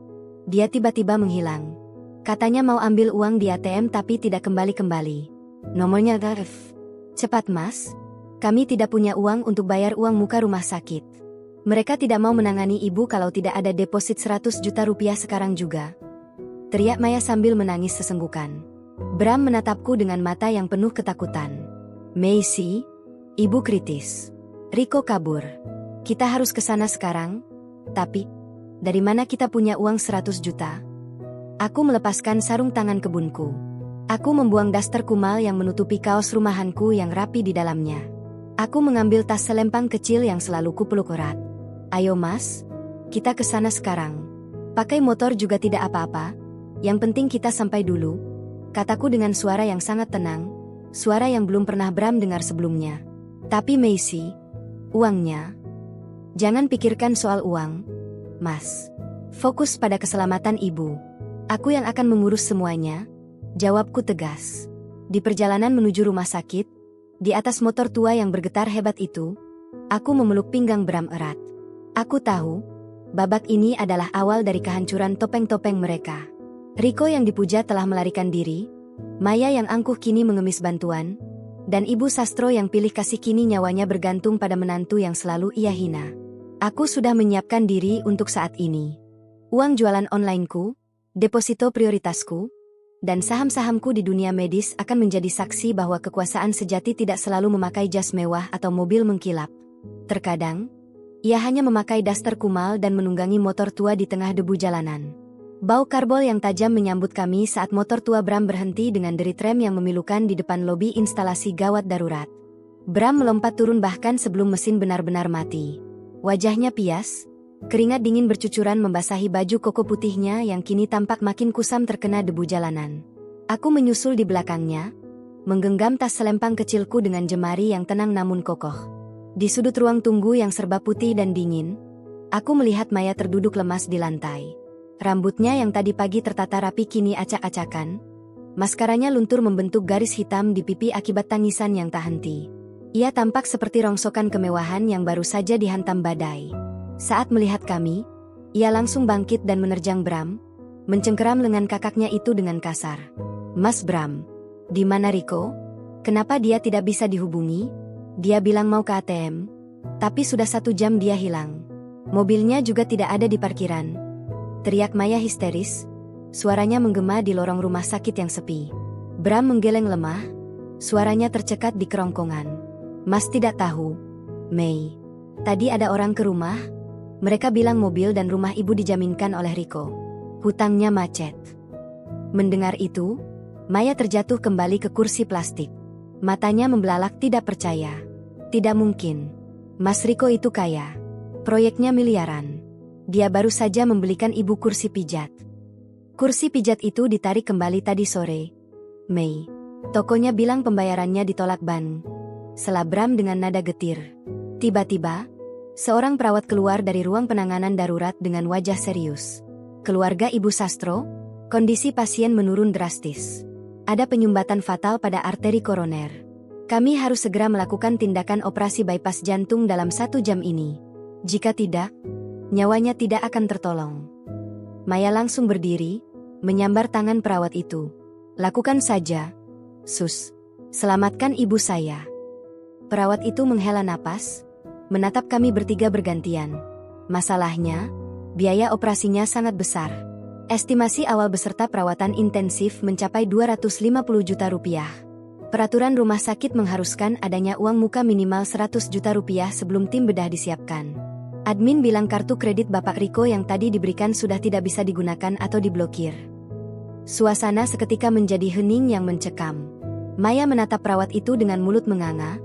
tiba-tiba menghilang. Katanya mau ambil uang di ATM tapi tidak kembali-kembali. Nomornya F. Cepat mas. Kami tidak punya uang untuk bayar uang muka rumah sakit. Mereka tidak mau menangani ibu kalau tidak ada deposit 100 juta rupiah sekarang juga. Teriak Maya sambil menangis sesenggukan. Bram menatapku dengan mata yang penuh ketakutan. Macy, ibu kritis. Riko kabur. Kita harus ke sana sekarang. Tapi, dari mana kita punya uang 100 juta? Aku melepaskan sarung tangan kebunku. Aku membuang daster kumal yang menutupi kaos rumahanku yang rapi di dalamnya. Aku mengambil tas selempang kecil yang selalu kupeluk erat. Ayo mas, kita ke sana sekarang. Pakai motor juga tidak apa-apa. Yang penting kita sampai dulu. Kataku dengan suara yang sangat tenang. Suara yang belum pernah Bram dengar sebelumnya. Tapi Macy, uangnya. Jangan pikirkan soal uang, mas. Fokus pada keselamatan ibu. Aku yang akan mengurus semuanya. Jawabku tegas. Di perjalanan menuju rumah sakit, di atas motor tua yang bergetar hebat itu, aku memeluk pinggang Bram erat. Aku tahu, babak ini adalah awal dari kehancuran topeng-topeng mereka. Riko yang dipuja telah melarikan diri, Maya yang angkuh kini mengemis bantuan, dan Ibu Sastro yang pilih kasih kini nyawanya bergantung pada menantu yang selalu ia hina. Aku sudah menyiapkan diri untuk saat ini. Uang jualan onlineku, deposito prioritasku, dan saham-sahamku di dunia medis akan menjadi saksi bahwa kekuasaan sejati tidak selalu memakai jas mewah atau mobil mengkilap. Terkadang, ia hanya memakai daster kumal dan menunggangi motor tua di tengah debu jalanan. Bau karbol yang tajam menyambut kami saat motor tua Bram berhenti dengan derit rem yang memilukan di depan lobi instalasi gawat darurat. Bram melompat turun bahkan sebelum mesin benar-benar mati. Wajahnya pias, keringat dingin bercucuran membasahi baju koko putihnya yang kini tampak makin kusam terkena debu jalanan. Aku menyusul di belakangnya, menggenggam tas selempang kecilku dengan jemari yang tenang namun kokoh. Di sudut ruang tunggu yang serba putih dan dingin, aku melihat Maya terduduk lemas di lantai. Rambutnya yang tadi pagi tertata rapi kini acak-acakan. Maskaranya luntur membentuk garis hitam di pipi akibat tangisan yang tak henti. Ia tampak seperti rongsokan kemewahan yang baru saja dihantam badai. Saat melihat kami, ia langsung bangkit dan menerjang Bram, mencengkeram lengan kakaknya itu dengan kasar. Mas Bram, di mana Riko? Kenapa dia tidak bisa dihubungi? Dia bilang mau ke ATM, tapi sudah 1 jam dia hilang. Mobilnya juga tidak ada di parkiran. Teriak Maya histeris, suaranya menggema di lorong rumah sakit yang sepi. Bram menggeleng lemah, suaranya tercekat di kerongkongan. Mas tidak tahu, Mei. Tadi ada orang ke rumah. Mereka bilang mobil dan rumah ibu dijaminkan oleh Riko. Hutangnya macet. Mendengar itu, Maya terjatuh kembali ke kursi plastik. Matanya membelalak tidak percaya. Tidak mungkin. Mas Riko itu kaya. Proyeknya miliaran. Dia baru saja membelikan ibu kursi pijat. Kursi pijat itu ditarik kembali tadi sore. Mei. Tokonya bilang pembayarannya ditolak ban. Selabram dengan nada getir. Tiba-tiba, seorang perawat keluar dari ruang penanganan darurat dengan wajah serius. Keluarga Ibu Sastro, kondisi pasien menurun drastis. Ada penyumbatan fatal pada arteri koroner. Kami harus segera melakukan tindakan operasi bypass jantung dalam 1 jam ini. Jika tidak, nyawanya tidak akan tertolong. Maya langsung berdiri, menyambar tangan perawat itu. Lakukan saja, Sus. Selamatkan ibu saya. Perawat itu menghela napas, menatap kami bertiga bergantian. Masalahnya, biaya operasinya sangat besar. Estimasi awal beserta perawatan intensif mencapai 250 juta rupiah. Peraturan rumah sakit mengharuskan adanya uang muka minimal 100 juta rupiah sebelum tim bedah disiapkan. Admin bilang kartu kredit Bapak Riko yang tadi diberikan sudah tidak bisa digunakan atau diblokir. Suasana seketika menjadi hening yang mencekam. Maya menatap perawat itu dengan mulut menganga,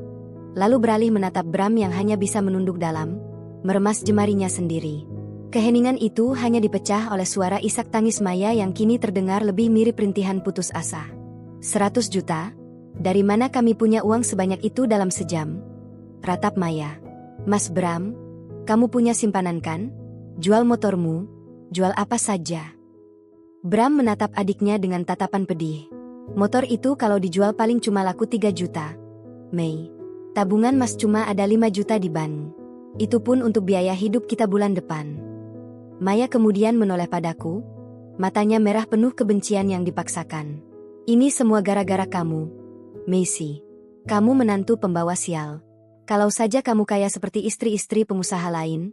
lalu beralih menatap Bram yang hanya bisa menunduk dalam, meremas jemarinya sendiri. Keheningan itu hanya dipecah oleh suara isak tangis Maya yang kini terdengar lebih mirip rintihan putus asa. 100 juta? Dari mana kami punya uang sebanyak itu dalam sejam? Ratap Maya. Mas Bram, kamu punya simpanan kan? Jual motormu, jual apa saja. Bram menatap adiknya dengan tatapan pedih. Motor itu kalau dijual paling cuma laku 3 juta. Mei, tabungan mas cuma ada 5 juta di bank. Itu pun untuk biaya hidup kita bulan depan. Maya kemudian menoleh padaku, matanya merah penuh kebencian yang dipaksakan. Ini semua gara-gara kamu, Macy. Kamu menantu pembawa sial. Kalau saja kamu kaya seperti istri-istri pengusaha lain,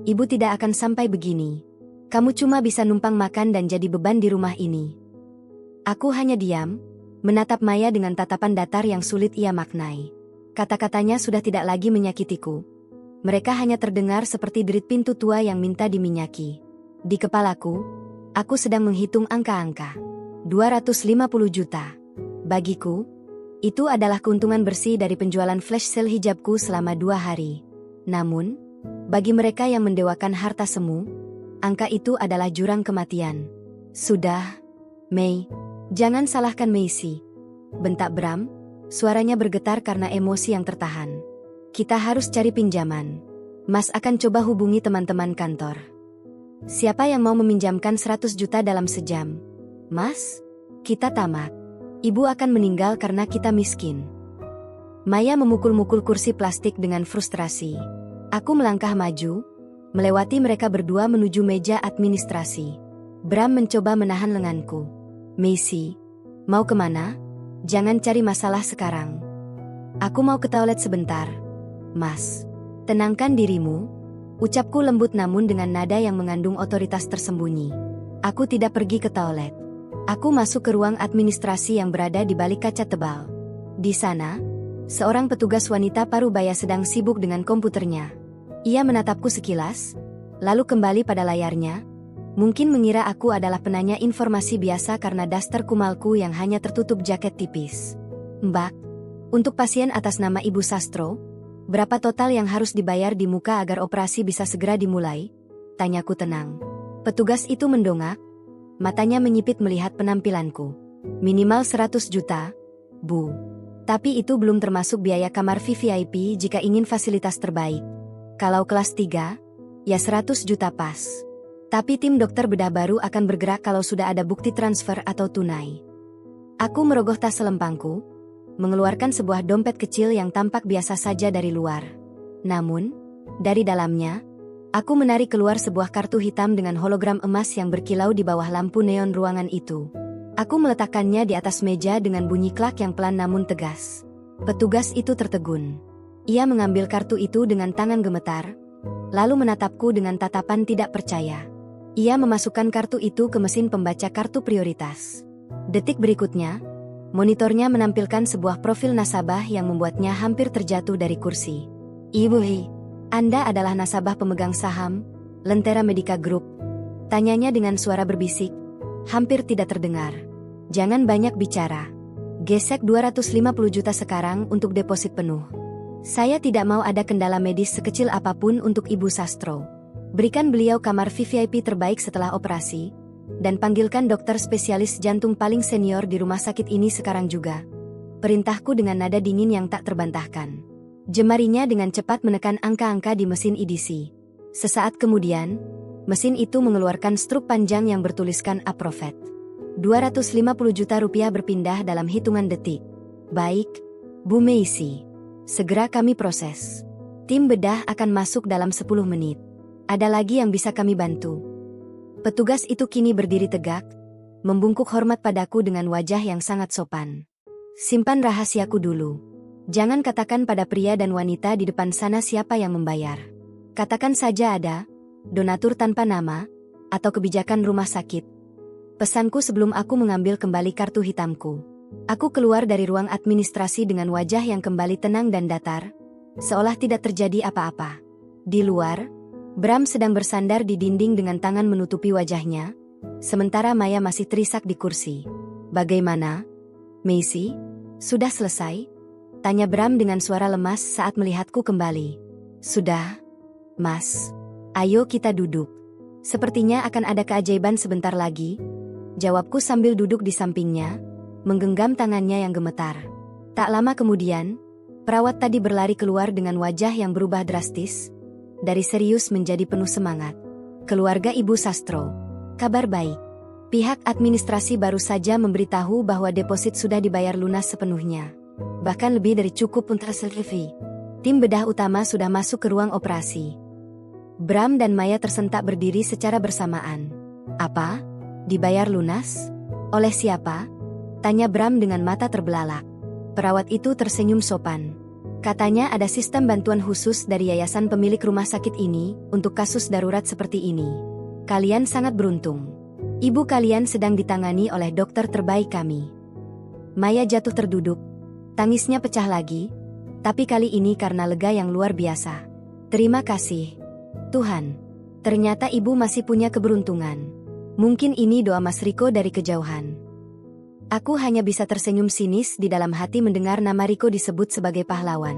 ibu tidak akan sampai begini. Kamu cuma bisa numpang makan dan jadi beban di rumah ini. Aku hanya diam, menatap Maya dengan tatapan datar yang sulit ia maknai. Kata-katanya sudah tidak lagi menyakitiku. Mereka hanya terdengar seperti derit pintu tua yang minta diminyaki. Di kepalaku, aku sedang menghitung angka-angka. 250 juta. Bagiku, itu adalah keuntungan bersih dari penjualan flash sale hijabku selama 2 hari. Namun, bagi mereka yang mendewakan harta semu, angka itu adalah jurang kematian. Sudah, Mei, jangan salahkan Macy. Bentak Bram, suaranya bergetar karena emosi yang tertahan. Kita harus cari pinjaman. Mas akan coba hubungi teman-teman kantor. Siapa yang mau meminjamkan 100 juta dalam sejam? Mas, kita tamat. Ibu akan meninggal karena kita miskin. Maya memukul-mukul kursi plastik dengan frustrasi. Aku melangkah maju, melewati mereka berdua menuju meja administrasi. Bram mencoba menahan lenganku. Macy, mau kemana? Jangan cari masalah sekarang. Aku mau ke toilet sebentar. Mas, tenangkan dirimu. Ucapku lembut namun dengan nada yang mengandung otoritas tersembunyi. Aku tidak pergi ke toilet. Aku masuk ke ruang administrasi yang berada di balik kaca tebal. Di sana, seorang petugas wanita parubaya sedang sibuk dengan komputernya. Ia menatapku sekilas, lalu kembali pada layarnya. Mungkin mengira aku adalah penanya informasi biasa karena daster kumalku yang hanya tertutup jaket tipis. Mbak, untuk pasien atas nama Ibu Sastro, berapa total yang harus dibayar di muka agar operasi bisa segera dimulai? Tanyaku tenang. Petugas itu mendongak, matanya menyipit melihat penampilanku. Minimal 100 juta, Bu. Tapi itu belum termasuk biaya kamar VIP jika ingin fasilitas terbaik. Kalau kelas 3, ya 100 juta pas. Tapi tim dokter bedah baru akan bergerak kalau sudah ada bukti transfer atau tunai. Aku merogoh tas selempangku, mengeluarkan sebuah dompet kecil yang tampak biasa saja dari luar. Namun, dari dalamnya, aku menarik keluar sebuah kartu hitam dengan hologram emas yang berkilau di bawah lampu neon ruangan itu. Aku meletakkannya di atas meja dengan bunyi klak yang pelan namun tegas. Petugas itu tertegun. Ia mengambil kartu itu dengan tangan gemetar, lalu menatapku dengan tatapan tidak percaya. Ia memasukkan kartu itu ke mesin pembaca kartu prioritas. Detik berikutnya, monitornya menampilkan sebuah profil nasabah yang membuatnya hampir terjatuh dari kursi. Ibu Anda adalah nasabah pemegang saham, Lentera Medica Group. Tanyanya dengan suara berbisik, hampir tidak terdengar. Jangan banyak bicara. Gesek 250 juta sekarang untuk deposit penuh. Saya tidak mau ada kendala medis sekecil apapun untuk Ibu Sastro. Berikan beliau kamar VIP terbaik setelah operasi, dan panggilkan dokter spesialis jantung paling senior di rumah sakit ini sekarang juga. Perintahku dengan nada dingin yang tak terbantahkan. Jemarinya dengan cepat menekan angka-angka di mesin EDC. Sesaat kemudian, mesin itu mengeluarkan struk panjang yang bertuliskan Approvet. 250 juta rupiah berpindah dalam hitungan detik. Baik, Bu Meisi, segera kami proses. Tim bedah akan masuk dalam 10 menit. Ada lagi yang bisa kami bantu? Petugas itu kini berdiri tegak, membungkuk hormat padaku dengan wajah yang sangat sopan. Simpan rahasiaku dulu. Jangan katakan pada pria dan wanita di depan sana siapa yang membayar. Katakan saja ada donatur tanpa nama, atau kebijakan rumah sakit. Pesanku sebelum aku mengambil kembali kartu hitamku. Aku keluar dari ruang administrasi dengan wajah yang kembali tenang dan datar, seolah tidak terjadi apa-apa. Di luar, Bram sedang bersandar di dinding dengan tangan menutupi wajahnya, sementara Maya masih terisak di kursi. Bagaimana, Meisi? Sudah selesai? Tanya Bram dengan suara lemas saat melihatku kembali. Sudah, Mas. Ayo kita duduk. Sepertinya akan ada keajaiban sebentar lagi, jawabku sambil duduk di sampingnya, menggenggam tangannya yang gemetar. Tak lama kemudian, perawat tadi berlari keluar dengan wajah yang berubah drastis, dari serius menjadi penuh semangat. Keluarga Ibu Sastro, kabar baik. Pihak administrasi baru saja memberitahu bahwa deposit sudah dibayar lunas sepenuhnya. Bahkan lebih dari cukup untuk selfie. Tim bedah utama sudah masuk ke ruang operasi. Bram dan Maya tersentak berdiri secara bersamaan. Apa? Dibayar lunas? Oleh siapa? Tanya Bram dengan mata terbelalak. Perawat itu tersenyum sopan. Katanya ada sistem bantuan khusus dari yayasan pemilik rumah sakit ini untuk kasus darurat seperti ini. Kalian sangat beruntung. Ibu kalian sedang ditangani oleh dokter terbaik kami. Maya jatuh terduduk. Tangisnya pecah lagi, tapi kali ini karena lega yang luar biasa. Terima kasih, Tuhan. Ternyata ibu masih punya keberuntungan. Mungkin ini doa Mas Riko dari kejauhan. Aku hanya bisa tersenyum sinis di dalam hati mendengar nama Riko disebut sebagai pahlawan.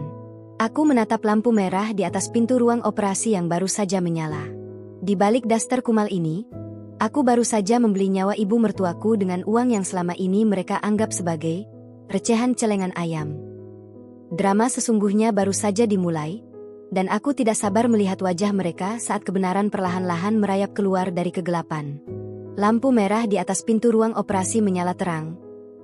Aku menatap lampu merah di atas pintu ruang operasi yang baru saja menyala. Di balik daster kumal ini, aku baru saja membeli nyawa ibu mertuaku dengan uang yang selama ini mereka anggap sebagai recehan celengan ayam. Drama sesungguhnya baru saja dimulai, dan aku tidak sabar melihat wajah mereka saat kebenaran perlahan-lahan merayap keluar dari kegelapan. Lampu merah di atas pintu ruang operasi menyala terang,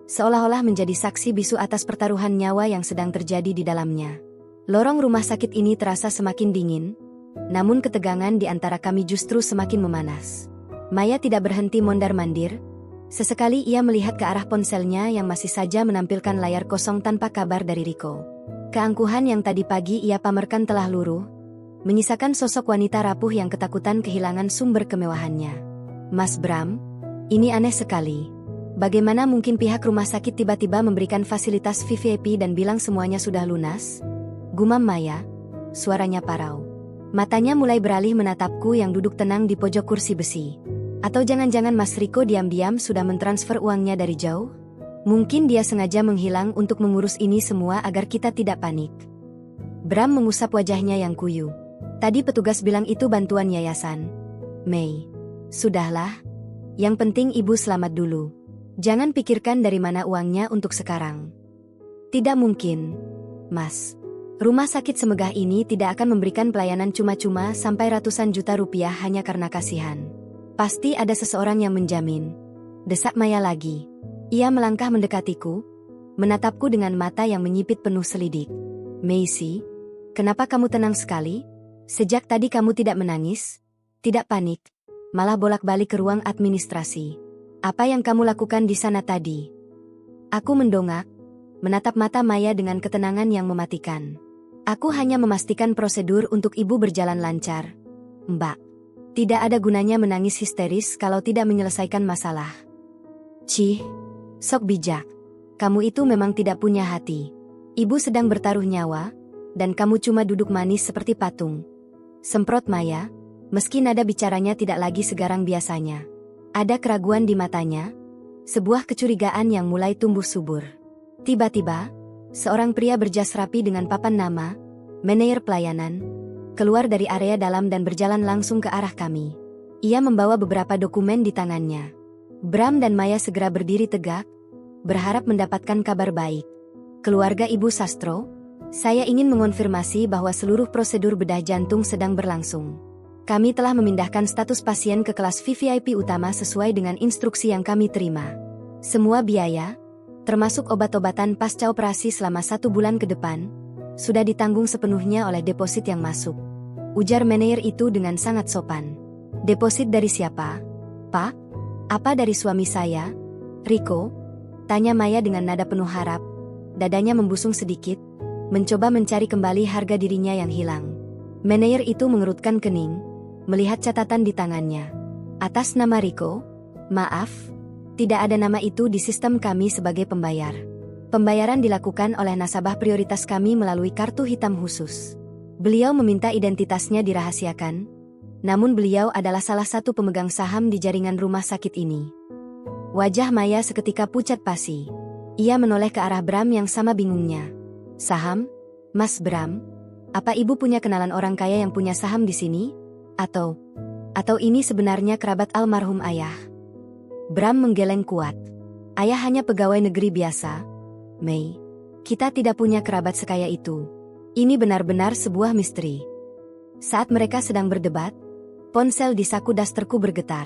seolah-olah menjadi saksi bisu atas pertaruhan nyawa yang sedang terjadi di dalamnya. Lorong rumah sakit ini terasa semakin dingin, namun ketegangan di antara kami justru semakin memanas. Maya tidak berhenti mondar-mandir. Sesekali ia melihat ke arah ponselnya yang masih saja menampilkan layar kosong tanpa kabar dari Riko. Keangkuhan yang tadi pagi ia pamerkan telah luruh, menyisakan sosok wanita rapuh yang ketakutan kehilangan sumber kemewahannya. Mas Bram, ini aneh sekali. Bagaimana mungkin pihak rumah sakit tiba-tiba memberikan fasilitas VIP dan bilang semuanya sudah lunas? Gumam Maya, suaranya parau. Matanya mulai beralih menatapku yang duduk tenang di pojok kursi besi. Atau jangan-jangan Mas Riko diam-diam sudah mentransfer uangnya dari jauh? Mungkin dia sengaja menghilang untuk mengurus ini semua agar kita tidak panik. Bram mengusap wajahnya yang kuyu. Tadi petugas bilang itu bantuan yayasan. Mei. Sudahlah, yang penting ibu selamat dulu. Jangan pikirkan dari mana uangnya untuk sekarang. Tidak mungkin, Mas. Rumah sakit semegah ini tidak akan memberikan pelayanan cuma-cuma sampai ratusan juta rupiah hanya karena kasihan. Pasti ada seseorang yang menjamin. Desak Maya lagi. Ia melangkah mendekatiku, menatapku dengan mata yang menyipit penuh selidik. Meisi, kenapa kamu tenang sekali? Sejak tadi kamu tidak menangis, tidak panik, malah bolak-balik ke ruang administrasi. Apa yang kamu lakukan di sana tadi? Aku mendongak, menatap mata Maya dengan ketenangan yang mematikan. Aku hanya memastikan prosedur untuk ibu berjalan lancar. Mbak, tidak ada gunanya menangis histeris kalau tidak menyelesaikan masalah. Cih, sok bijak. Kamu itu memang tidak punya hati. Ibu sedang bertaruh nyawa, dan kamu cuma duduk manis seperti patung. Semprot Maya. Meski nada bicaranya tidak lagi segarang biasanya. Ada keraguan di matanya, sebuah kecurigaan yang mulai tumbuh subur. Tiba-tiba, seorang pria berjas rapi dengan papan nama, manajer pelayanan, keluar dari area dalam dan berjalan langsung ke arah kami. Ia membawa beberapa dokumen di tangannya. Bram dan Maya segera berdiri tegak, berharap mendapatkan kabar baik. Keluarga Ibu Sastro, saya ingin mengonfirmasi bahwa seluruh prosedur bedah jantung sedang berlangsung. Kami telah memindahkan status pasien ke kelas VIP utama sesuai dengan instruksi yang kami terima. Semua biaya, termasuk obat-obatan pasca operasi selama 1 bulan ke depan, sudah ditanggung sepenuhnya oleh deposit yang masuk. Ujar manajer itu dengan sangat sopan. Deposit dari siapa? Pak? Apa dari suami saya? Rico? Tanya Maya dengan nada penuh harap. Dadanya membusung sedikit, mencoba mencari kembali harga dirinya yang hilang. Manajer itu mengerutkan kening, melihat catatan di tangannya. Atas nama Rico? Maaf, tidak ada nama itu di sistem kami sebagai pembayar. Pembayaran dilakukan oleh nasabah prioritas kami melalui kartu hitam khusus. Beliau meminta identitasnya dirahasiakan, namun beliau adalah salah satu pemegang saham di jaringan rumah sakit ini. Wajah Maya seketika pucat pasi. Ia menoleh ke arah Bram yang sama bingungnya. Saham? Mas Bram? Apa ibu punya kenalan orang kaya yang punya saham di sini? Atau ini sebenarnya kerabat almarhum ayah? Bram menggeleng kuat. Ayah hanya pegawai negeri biasa. Mei, kita tidak punya kerabat sekaya itu. Ini benar-benar sebuah misteri. Saat mereka sedang berdebat, ponsel di saku dasterku bergetar.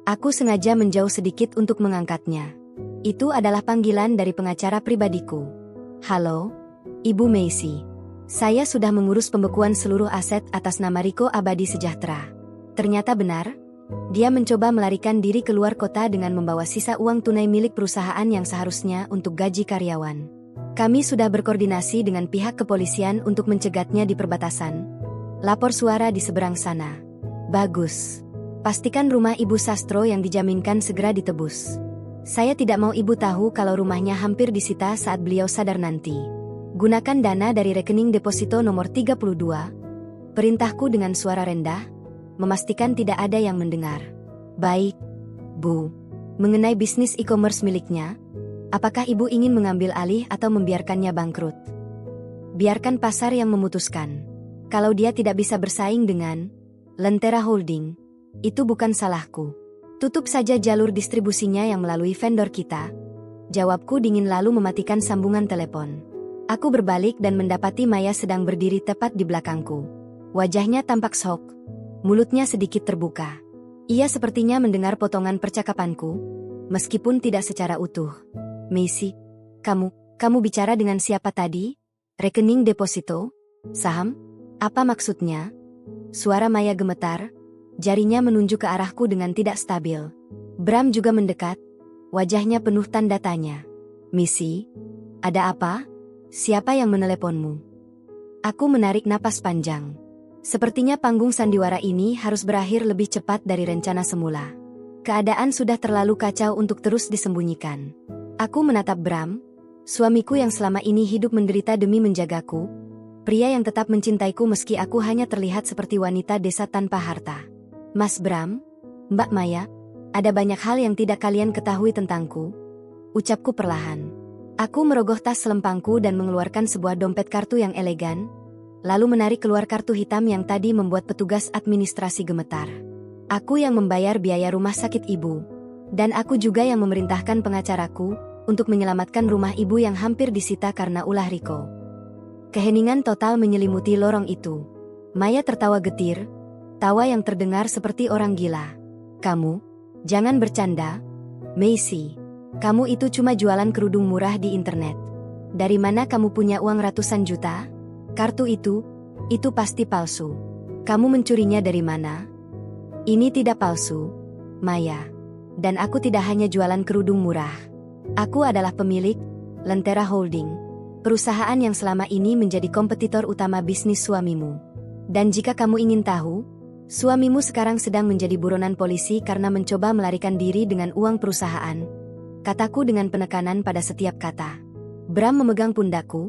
Aku sengaja menjauh sedikit untuk mengangkatnya. Itu adalah panggilan dari pengacara pribadiku. Halo, Ibu Macy. Saya sudah mengurus pembekuan seluruh aset atas nama Rico Abadi Sejahtera. Ternyata benar, dia mencoba melarikan diri keluar kota dengan membawa sisa uang tunai milik perusahaan yang seharusnya untuk gaji karyawan. Kami sudah berkoordinasi dengan pihak kepolisian untuk mencegatnya di perbatasan. Lapor suara di seberang sana. Bagus. Pastikan rumah Ibu Sastro yang dijaminkan segera ditebus. Saya tidak mau Ibu tahu kalau rumahnya hampir disita saat beliau sadar nanti. Gunakan dana dari rekening deposito nomor 32. Perintahku dengan suara rendah, memastikan tidak ada yang mendengar. Baik, Bu. Mengenai bisnis e-commerce miliknya, apakah Ibu ingin mengambil alih atau membiarkannya bangkrut? Biarkan pasar yang memutuskan. Kalau dia tidak bisa bersaing dengan Lentera Holding, itu bukan salahku. Tutup saja jalur distribusinya yang melalui vendor kita. Jawabku dingin lalu mematikan sambungan telepon. Aku berbalik dan mendapati Maya sedang berdiri tepat di belakangku. Wajahnya tampak shock. Mulutnya sedikit terbuka. Ia sepertinya mendengar potongan percakapanku, meskipun tidak secara utuh. Macy, kamu bicara dengan siapa tadi? Rekening deposito? Saham? Apa maksudnya? Suara Maya gemetar. Jarinya menunjuk ke arahku dengan tidak stabil. Bram juga mendekat. Wajahnya penuh tanda tanya. Missy, ada apa? Siapa yang meneleponmu? Aku menarik napas panjang. Sepertinya panggung sandiwara ini harus berakhir lebih cepat dari rencana semula. Keadaan sudah terlalu kacau untuk terus disembunyikan. Aku menatap Bram, suamiku yang selama ini hidup menderita demi menjagaku, pria yang tetap mencintaiku meski aku hanya terlihat seperti wanita desa tanpa harta. Mas Bram, Mbak Maya, ada banyak hal yang tidak kalian ketahui tentangku, ucapku perlahan. Aku merogoh tas selempangku dan mengeluarkan sebuah dompet kartu yang elegan, lalu menarik keluar kartu hitam yang tadi membuat petugas administrasi gemetar. Aku yang membayar biaya rumah sakit ibu, dan aku juga yang memerintahkan pengacaraku untuk menyelamatkan rumah ibu yang hampir disita karena ulah Rico. Keheningan total menyelimuti lorong itu. Maya tertawa getir, tawa yang terdengar seperti orang gila. Kamu, jangan bercanda, Macy. Kamu itu cuma jualan kerudung murah di internet. Dari mana kamu punya uang ratusan juta? Kartu itu pasti palsu. Kamu mencurinya dari mana? Ini tidak palsu, Maya. Dan aku tidak hanya jualan kerudung murah. Aku adalah pemilik Lentera Holding, perusahaan yang selama ini menjadi kompetitor utama bisnis suamimu. Dan jika kamu ingin tahu, suamimu sekarang sedang menjadi buronan polisi karena mencoba melarikan diri dengan uang perusahaan. Kataku dengan penekanan pada setiap kata. Bram memegang pundakku,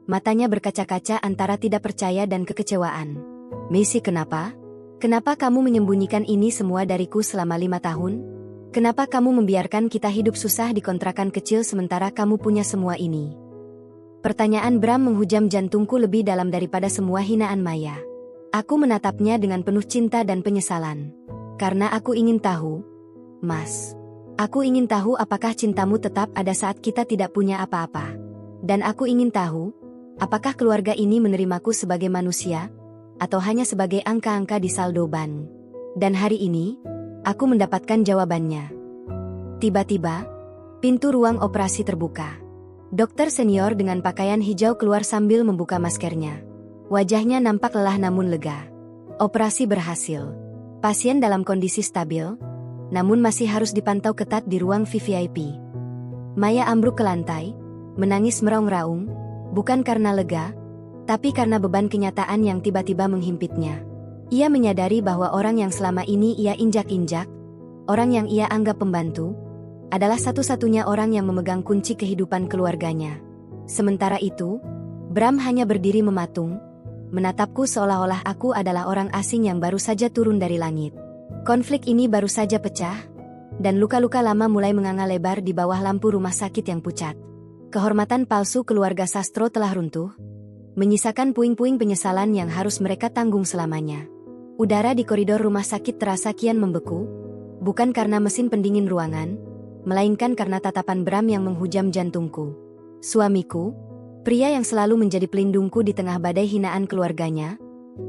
matanya berkaca-kaca antara tidak percaya dan kekecewaan. Macy, kenapa? Kenapa kamu menyembunyikan ini semua dariku selama 5 tahun? Kenapa kamu membiarkan kita hidup susah di kontrakan kecil sementara kamu punya semua ini? Pertanyaan Bram menghujam jantungku lebih dalam daripada semua hinaan Maya. Aku menatapnya dengan penuh cinta dan penyesalan. Karena aku ingin tahu, Mas. Aku ingin tahu apakah cintamu tetap ada saat kita tidak punya apa-apa. Dan aku ingin tahu, apakah keluarga ini menerimaku sebagai manusia, atau hanya sebagai angka-angka di saldo bank. Dan hari ini, aku mendapatkan jawabannya. Tiba-tiba, Pintu ruang operasi terbuka. Dokter senior dengan pakaian hijau keluar sambil membuka maskernya. Wajahnya nampak lelah namun lega. Operasi berhasil. Pasien dalam kondisi stabil, namun masih harus dipantau ketat di ruang VVIP. Maya ambruk ke lantai, menangis meraung-raung, bukan karena lega, tapi karena beban kenyataan yang tiba-tiba menghimpitnya. Ia menyadari bahwa orang yang selama ini ia injak-injak, orang yang ia anggap pembantu, adalah satu-satunya orang yang memegang kunci kehidupan keluarganya. Sementara itu, Bram hanya berdiri mematung, menatapku seolah-olah aku adalah orang asing yang baru saja turun dari langit. Konflik ini baru saja pecah, dan luka-luka lama mulai menganga lebar di bawah lampu rumah sakit yang pucat. Kehormatan palsu keluarga Sastro telah runtuh, menyisakan puing-puing penyesalan yang harus mereka tanggung selamanya. Udara di koridor rumah sakit terasa kian membeku, bukan karena mesin pendingin ruangan, melainkan karena tatapan Bram yang menghujam jantungku. Suamiku, pria yang selalu menjadi pelindungku di tengah badai hinaan keluarganya,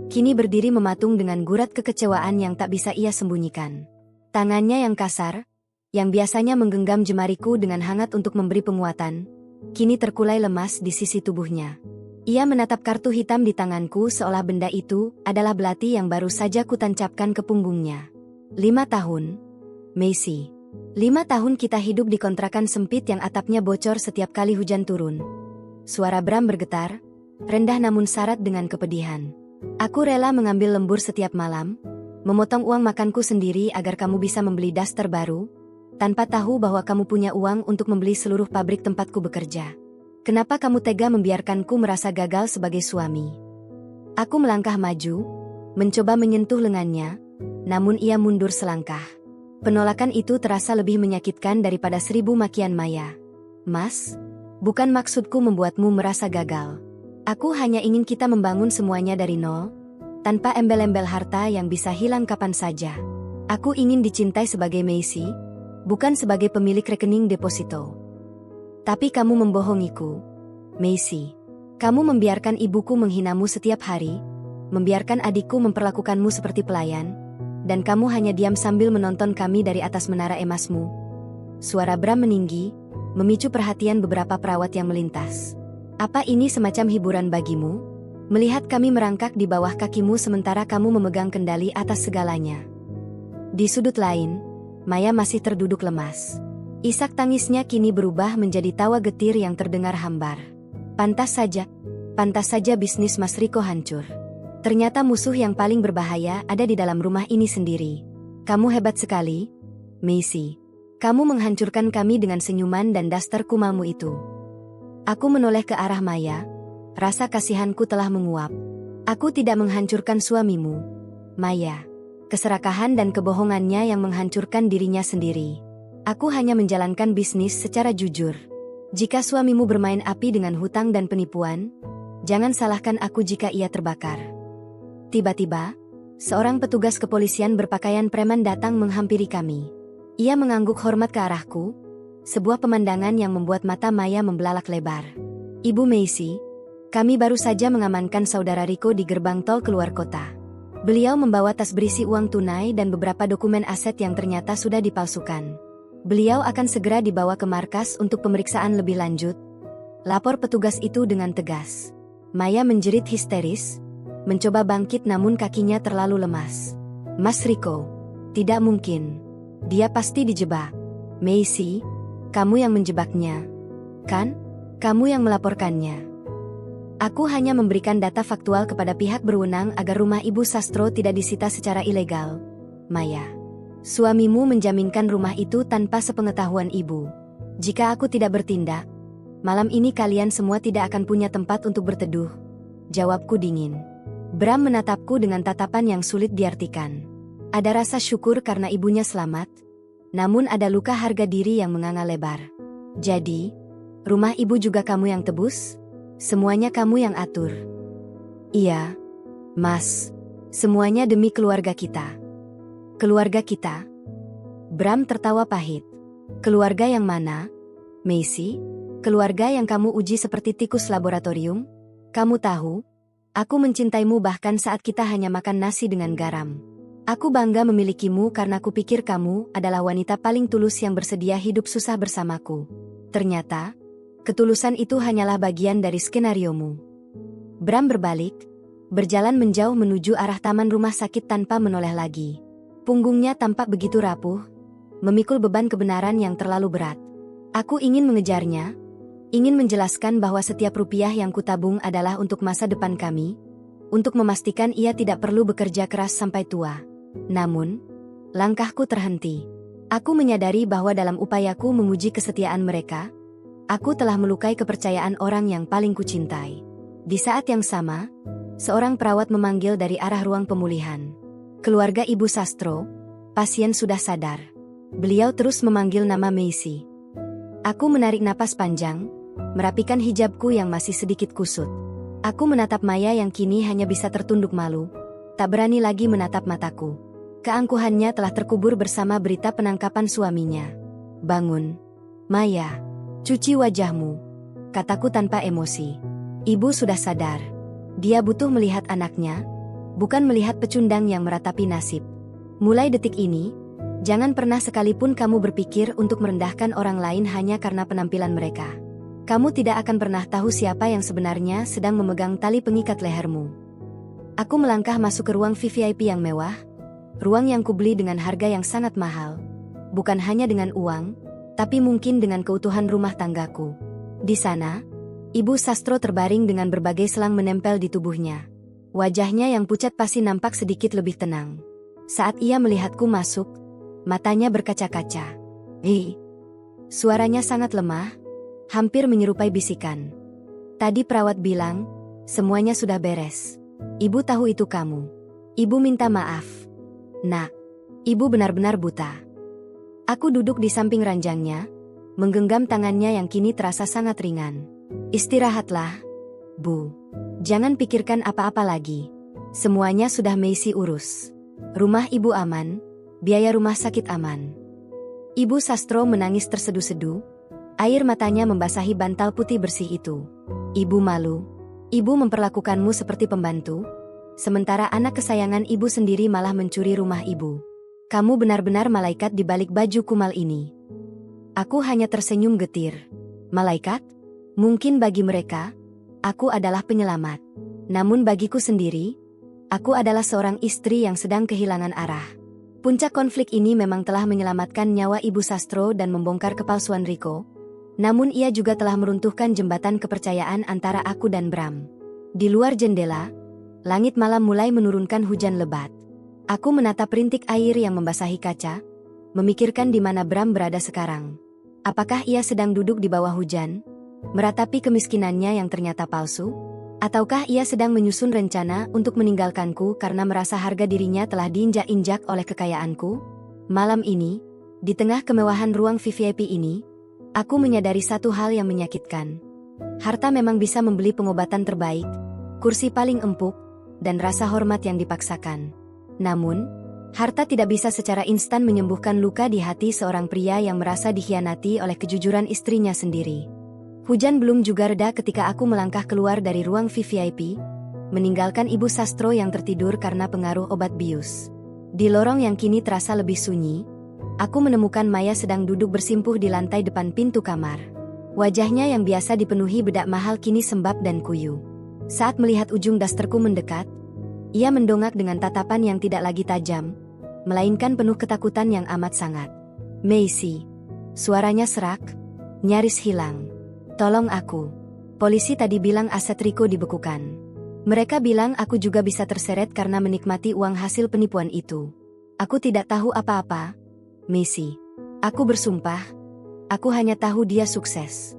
kini berdiri mematung dengan gurat kekecewaan yang tak bisa ia sembunyikan. Tangannya yang kasar, yang biasanya menggenggam jemariku dengan hangat untuk memberi penguatan, kini terkulai lemas di sisi tubuhnya. Ia menatap kartu hitam di tanganku seolah benda itu adalah belati yang baru saja kutancapkan ke punggungnya. 5 tahun, Macy. 5 tahun kita hidup di kontrakan sempit yang atapnya bocor setiap kali hujan turun. Suara Bram bergetar, rendah namun syarat dengan kepedihan. Aku rela mengambil lembur setiap malam, memotong uang makanku sendiri agar kamu bisa membeli daster baru, tanpa tahu bahwa kamu punya uang untuk membeli seluruh pabrik tempatku bekerja. Kenapa kamu tega membiarkanku merasa gagal sebagai suami? Aku melangkah maju, mencoba menyentuh lengannya, namun ia mundur selangkah. Penolakan itu terasa lebih menyakitkan daripada 1000 makian Maya. Mas, bukan maksudku membuatmu merasa gagal. Aku hanya ingin kita membangun semuanya dari nol, tanpa embel-embel harta yang bisa hilang kapan saja. Aku ingin dicintai sebagai Macy, bukan sebagai pemilik rekening deposito. Tapi kamu membohongiku, Macy. Kamu membiarkan ibuku menghinamu setiap hari, membiarkan adikku memperlakukanmu seperti pelayan, dan kamu hanya diam sambil menonton kami dari atas menara emasmu. Suara Bram meninggi, memicu perhatian beberapa perawat yang melintas. Apa ini semacam hiburan bagimu? Melihat kami merangkak di bawah kakimu sementara kamu memegang kendali atas segalanya. Di sudut lain, Maya masih terduduk lemas. Isak tangisnya kini berubah menjadi tawa getir yang terdengar hambar. Pantas saja bisnis Mas Riko hancur. Ternyata musuh yang paling berbahaya ada di dalam rumah ini sendiri. Kamu hebat sekali, Macy. Kamu menghancurkan kami dengan senyuman dan daster kumalmu itu. Aku menoleh ke arah Maya, rasa kasihanku telah menguap. Aku tidak menghancurkan suamimu, Maya. Keserakahan dan kebohongannya yang menghancurkan dirinya sendiri. Aku hanya menjalankan bisnis secara jujur. Jika suamimu bermain api dengan hutang dan penipuan, jangan salahkan aku jika ia terbakar. Tiba-tiba, seorang petugas kepolisian berpakaian preman datang menghampiri kami. Ia mengangguk hormat ke arahku, sebuah pemandangan yang membuat mata Maya membelalak lebar. Ibu Macy, kami baru saja mengamankan saudara Riko di gerbang tol keluar kota. Beliau membawa tas berisi uang tunai dan beberapa dokumen aset yang ternyata sudah dipalsukan. Beliau akan segera dibawa ke markas untuk pemeriksaan lebih lanjut, lapor petugas itu dengan tegas. Maya menjerit histeris, mencoba bangkit namun kakinya terlalu lemas. Mas Riko, tidak mungkin. Dia pasti dijebak. Macy, kamu yang menjebaknya, kan? Kamu yang melaporkannya. Aku hanya memberikan data faktual kepada pihak berwenang agar rumah Ibu Sastro tidak disita secara ilegal. Maya, suamimu menjaminkan rumah itu tanpa sepengetahuan ibu. Jika aku tidak bertindak, malam ini kalian semua tidak akan punya tempat untuk berteduh. Jawabku dingin. Bram menatapku dengan tatapan yang sulit diartikan. Ada rasa syukur karena ibunya selamat, namun ada luka harga diri yang menganga lebar. Jadi, rumah ibu juga kamu yang tebus? Semuanya kamu yang atur? Iya, Mas. Semuanya demi keluarga kita. Keluarga kita? Bram tertawa pahit. Keluarga yang mana, Macy? Keluarga yang kamu uji seperti tikus laboratorium? Kamu tahu, aku mencintaimu bahkan saat kita hanya makan nasi dengan garam. Aku bangga memilikimu karena kupikir kamu adalah wanita paling tulus yang bersedia hidup susah bersamaku. Ternyata, ketulusan itu hanyalah bagian dari skenariomu. Bram berbalik, berjalan menjauh menuju arah taman rumah sakit tanpa menoleh lagi. Punggungnya tampak begitu rapuh, memikul beban kebenaran yang terlalu berat. Aku ingin mengejarnya, ingin menjelaskan bahwa setiap rupiah yang kutabung adalah untuk masa depan kami, untuk memastikan ia tidak perlu bekerja keras sampai tua. Namun, langkahku terhenti. Aku menyadari bahwa dalam upayaku menguji kesetiaan mereka, aku telah melukai kepercayaan orang yang paling kucintai. Di saat yang sama, seorang perawat memanggil dari arah ruang pemulihan. Keluarga Ibu Sastro, pasien sudah sadar. Beliau terus memanggil nama Macy. Aku menarik napas panjang, merapikan hijabku yang masih sedikit kusut. Aku menatap Maya yang kini hanya bisa tertunduk malu, tak berani lagi menatap mataku. Keangkuhannya telah terkubur bersama berita penangkapan suaminya. Bangun, Maya. Cuci wajahmu, kataku tanpa emosi. Ibu sudah sadar. Dia butuh melihat anaknya, bukan melihat pecundang yang meratapi nasib. Mulai detik ini, jangan pernah sekalipun kamu berpikir untuk merendahkan orang lain hanya karena penampilan mereka. Kamu tidak akan pernah tahu siapa yang sebenarnya sedang memegang tali pengikat lehermu. Aku melangkah masuk ke ruang VIP yang mewah, ruang yang kubeli dengan harga yang sangat mahal. Bukan hanya dengan uang, tapi mungkin dengan keutuhan rumah tanggaku. Di sana, Ibu Sastro terbaring dengan berbagai selang menempel di tubuhnya. Wajahnya yang pucat pasti nampak sedikit lebih tenang. Saat ia melihatku masuk, matanya berkaca-kaca. Suaranya sangat lemah, hampir menyerupai bisikan. Tadi perawat bilang, semuanya sudah beres. Ibu tahu itu kamu. Ibu minta maaf. Nak, ibu benar-benar buta. Aku duduk di samping ranjangnya, menggenggam tangannya yang kini terasa sangat ringan. Istirahatlah, Bu. Jangan pikirkan apa-apa lagi. Semuanya sudah Macy urus. Rumah ibu aman, biaya rumah sakit aman. Ibu Sastro menangis terseduh-seduh, air matanya membasahi bantal putih bersih itu. Ibu malu. Ibu memperlakukanmu seperti pembantu, sementara anak kesayangan ibu sendiri malah mencuri rumah ibu. Kamu benar-benar malaikat di balik baju kumal ini. Aku hanya tersenyum getir. Malaikat? Mungkin bagi mereka, aku adalah penyelamat. Namun bagiku sendiri, aku adalah seorang istri yang sedang kehilangan arah. Puncak konflik ini memang telah menyelamatkan nyawa Ibu Sastro dan membongkar kepalsuan Rico, namun ia juga telah meruntuhkan jembatan kepercayaan antara aku dan Bram. Di luar jendela, langit malam mulai menurunkan hujan lebat. Aku menatap rintik air yang membasahi kaca, memikirkan di mana Bram berada sekarang. Apakah ia sedang duduk di bawah hujan, meratapi kemiskinannya yang ternyata palsu? Ataukah ia sedang menyusun rencana untuk meninggalkanku karena merasa harga dirinya telah diinjak-injak oleh kekayaanku? Malam ini, di tengah kemewahan ruang VIP ini, aku menyadari satu hal yang menyakitkan. Harta memang bisa membeli pengobatan terbaik, kursi paling empuk, dan rasa hormat yang dipaksakan. Namun, harta tidak bisa secara instan menyembuhkan luka di hati seorang pria yang merasa dikhianati oleh kejujuran istrinya sendiri. Hujan belum juga reda ketika aku melangkah keluar dari ruang VIP, meninggalkan Ibu Sastro yang tertidur karena pengaruh obat bius. Di lorong yang kini terasa lebih sunyi, aku menemukan Maya sedang duduk bersimpuh di lantai depan pintu kamar. Wajahnya yang biasa dipenuhi bedak mahal kini sembab dan kuyu. Saat melihat ujung dasterku mendekat, ia mendongak dengan tatapan yang tidak lagi tajam, melainkan penuh ketakutan yang amat sangat. Macy. Suaranya serak, nyaris hilang. Tolong aku. Polisi tadi bilang aset Rico dibekukan. Mereka bilang aku juga bisa terseret karena menikmati uang hasil penipuan itu. Aku tidak tahu apa-apa, Macy. Aku bersumpah, aku hanya tahu dia sukses.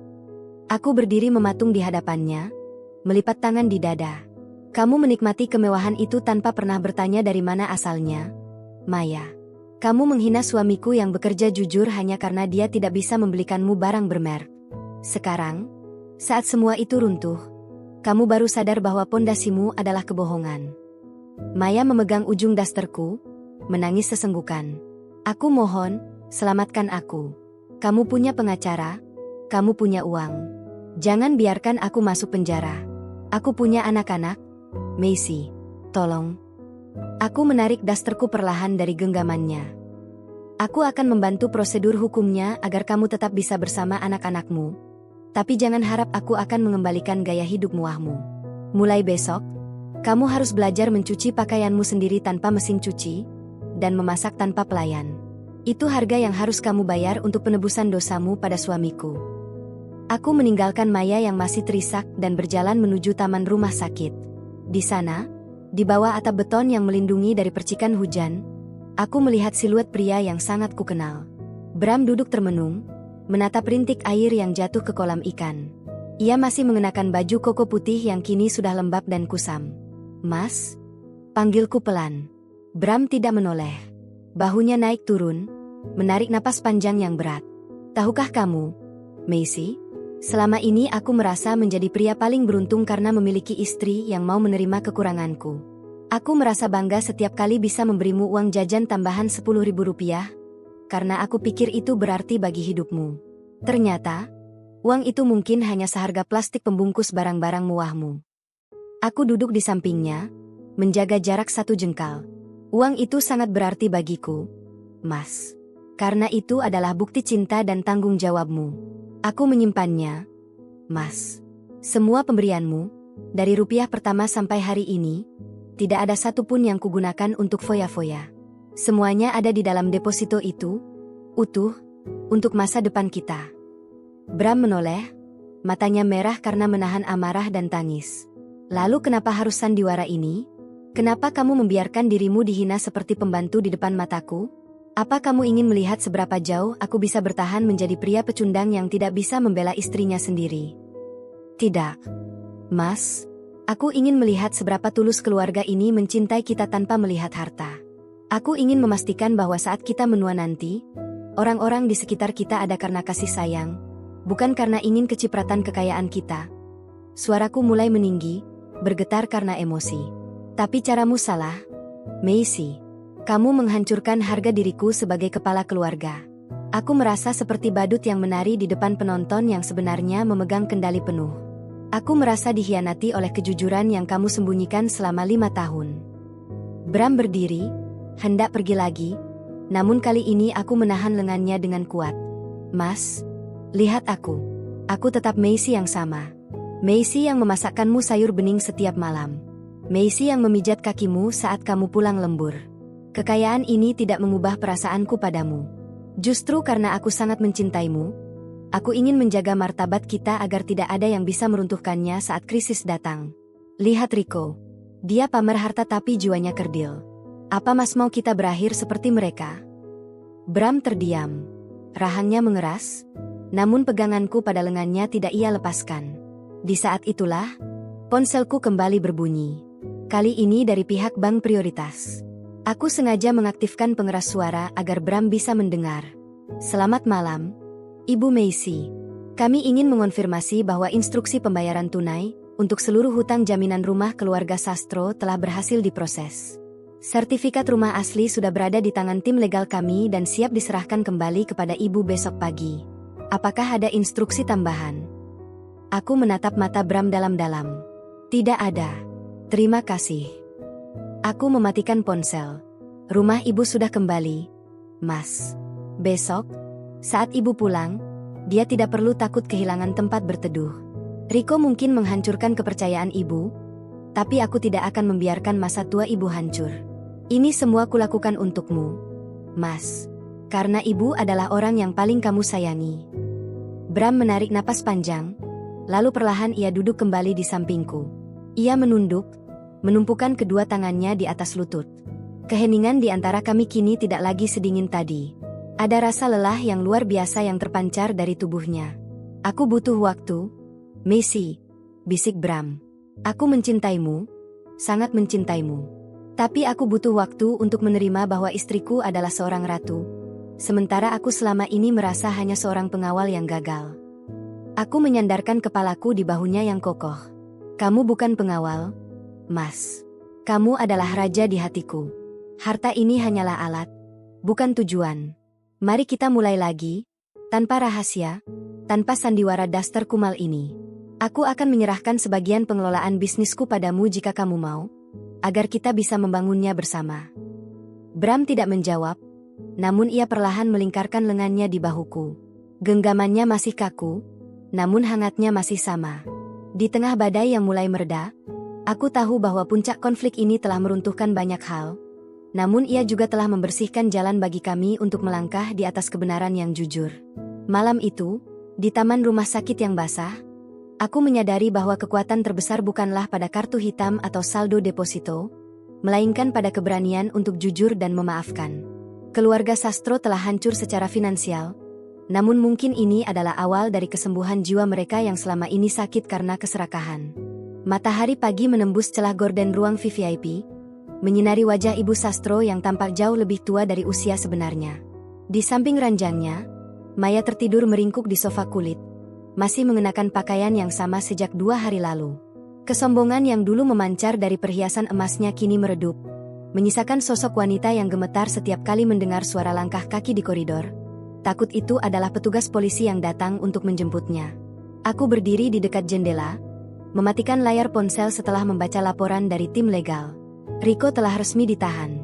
Aku berdiri mematung di hadapannya, melipat tangan di dada. Kamu menikmati kemewahan itu tanpa pernah bertanya dari mana asalnya, Maya. Kamu menghina suamiku yang bekerja jujur hanya karena dia tidak bisa membelikanmu barang bermerek. Sekarang, saat semua itu runtuh, kamu baru sadar bahwa pondasimu adalah kebohongan. Maya memegang ujung dasterku, menangis sesenggukan. Aku mohon, selamatkan aku. Kamu punya pengacara, kamu punya uang. Jangan biarkan aku masuk penjara. Aku punya anak-anak, Macy. Tolong. Aku menarik dasterku perlahan dari genggamannya. Aku akan membantu prosedur hukumnya agar kamu tetap bisa bersama anak-anakmu. Tapi jangan harap aku akan mengembalikan gaya hidup mewahmu. Mulai besok, kamu harus belajar mencuci pakaianmu sendiri tanpa mesin cuci, dan memasak tanpa pelayan. Itu harga yang harus kamu bayar untuk penebusan dosamu pada suamiku. Aku meninggalkan Maya yang masih terisak dan berjalan menuju taman rumah sakit. Di sana, di bawah atap beton yang melindungi dari percikan hujan, aku melihat siluet pria yang sangat kukenal. Bram duduk termenung, menatap rintik air yang jatuh ke kolam ikan. Ia masih mengenakan baju koko putih yang kini sudah lembab dan kusam. "Mas?" panggilku pelan. Bram tidak menoleh. Bahunya naik turun, menarik napas panjang yang berat. "Tahukah kamu, Macy, selama ini aku merasa menjadi pria paling beruntung karena memiliki istri yang mau menerima kekuranganku. Aku merasa bangga setiap kali bisa memberimu uang jajan tambahan 10.000 rupiah, karena aku pikir itu berarti bagi hidupmu. Ternyata, uang itu mungkin hanya seharga plastik pembungkus barang-barang mewahmu." Aku duduk di sampingnya, menjaga jarak 1 jengkal. "Uang itu sangat berarti bagiku, Mas. Karena itu adalah bukti cinta dan tanggung jawabmu. Aku menyimpannya, Mas. Semua pemberianmu, dari rupiah pertama sampai hari ini, tidak ada satupun yang kugunakan untuk foya-foya. Semuanya ada di dalam deposito itu, utuh, untuk masa depan kita." Bram menoleh, matanya merah karena menahan amarah dan tangis. "Lalu kenapa harus sandiwara ini? Kenapa kamu membiarkan dirimu dihina seperti pembantu di depan mataku? Apa kamu ingin melihat seberapa jauh aku bisa bertahan menjadi pria pecundang yang tidak bisa membela istrinya sendiri?" "Tidak, Mas. Aku ingin melihat seberapa tulus keluarga ini mencintai kita tanpa melihat harta. Aku ingin memastikan bahwa saat kita menua nanti, orang-orang di sekitar kita ada karena kasih sayang, bukan karena ingin kecipratan kekayaan kita." Suaraku mulai meninggi, bergetar karena emosi. "Tapi caramu salah, Macy. Kamu menghancurkan harga diriku sebagai kepala keluarga. Aku merasa seperti badut yang menari di depan penonton yang sebenarnya memegang kendali penuh. Aku merasa dikhianati oleh kejujuran yang kamu sembunyikan selama 5 tahun." Bram berdiri, hendak pergi lagi, namun kali ini aku menahan lengannya dengan kuat. "Mas, lihat aku. Aku tetap Macy yang sama. Macy yang memasakkanmu sayur bening setiap malam. Macy yang memijat kakimu saat kamu pulang lembur. Kekayaan ini tidak mengubah perasaanku padamu. Justru karena aku sangat mencintaimu, aku ingin menjaga martabat kita agar tidak ada yang bisa meruntuhkannya saat krisis datang. Lihat Rico. Dia pamer harta tapi jiwanya kerdil. Apa Mas mau kita berakhir seperti mereka?" Bram terdiam. Rahangnya mengeras, namun peganganku pada lengannya tidak ia lepaskan. Di saat itulah, ponselku kembali berbunyi. Kali ini dari pihak bank prioritas. Aku sengaja mengaktifkan pengeras suara agar Bram bisa mendengar. "Selamat malam, Ibu Macy. Kami ingin mengonfirmasi bahwa instruksi pembayaran tunai untuk seluruh hutang jaminan rumah keluarga Sastro telah berhasil diproses. Sertifikat rumah asli sudah berada di tangan tim legal kami dan siap diserahkan kembali kepada Ibu besok pagi. Apakah ada instruksi tambahan?" Aku menatap mata Bram dalam-dalam. "Tidak ada. Terima kasih." Aku mematikan ponsel. "Rumah Ibu sudah kembali, Mas. Besok, saat Ibu pulang, dia tidak perlu takut kehilangan tempat berteduh. Rico mungkin menghancurkan kepercayaan Ibu, tapi aku tidak akan membiarkan masa tua Ibu hancur. Ini semua kulakukan untukmu, Mas. Karena Ibu adalah orang yang paling kamu sayangi." Bram menarik napas panjang, lalu perlahan ia duduk kembali di sampingku. Ia menunduk, menumpukan kedua tangannya di atas lutut. Keheningan di antara kami kini tidak lagi sedingin tadi. Ada rasa lelah yang luar biasa yang terpancar dari tubuhnya. "Aku butuh waktu, Macy," bisik Bram. "Aku mencintaimu, sangat mencintaimu. Tapi aku butuh waktu untuk menerima bahwa istriku adalah seorang ratu. Sementara aku selama ini merasa hanya seorang pengawal yang gagal." Aku menyandarkan kepalaku di bahunya yang kokoh. "Kamu bukan pengawal, Mas. Kamu adalah raja di hatiku. Harta ini hanyalah alat, bukan tujuan. Mari kita mulai lagi, tanpa rahasia, tanpa sandiwara daster kumal ini. Aku akan menyerahkan sebagian pengelolaan bisnisku padamu jika kamu mau." agar kita bisa membangunnya bersama. Bram tidak menjawab, namun ia perlahan melingkarkan lengannya di bahuku. Genggamannya masih kaku, namun hangatnya masih sama. Di tengah badai yang mulai mereda, aku tahu bahwa puncak konflik ini telah meruntuhkan banyak hal. Namun ia juga telah membersihkan jalan bagi kami untuk melangkah di atas kebenaran yang jujur. Malam itu, di taman rumah sakit yang basah, aku menyadari bahwa kekuatan terbesar bukanlah pada kartu hitam atau saldo deposito, melainkan pada keberanian untuk jujur dan memaafkan. Keluarga Sastro telah hancur secara finansial, namun mungkin ini adalah awal dari kesembuhan jiwa mereka yang selama ini sakit karena keserakahan. Matahari pagi menembus celah gorden ruang VVIP, menyinari wajah Ibu Sastro yang tampak jauh lebih tua dari usia sebenarnya. Di samping ranjangnya, Maya tertidur meringkuk di sofa kulit, masih mengenakan pakaian yang sama sejak 2 hari lalu. Kesombongan yang dulu memancar dari perhiasan emasnya kini meredup, menyisakan sosok wanita yang gemetar setiap kali mendengar suara langkah kaki di koridor. Takut itu adalah petugas polisi yang datang untuk menjemputnya. Aku berdiri di dekat jendela, mematikan layar ponsel setelah membaca laporan dari tim legal. Rico telah resmi ditahan.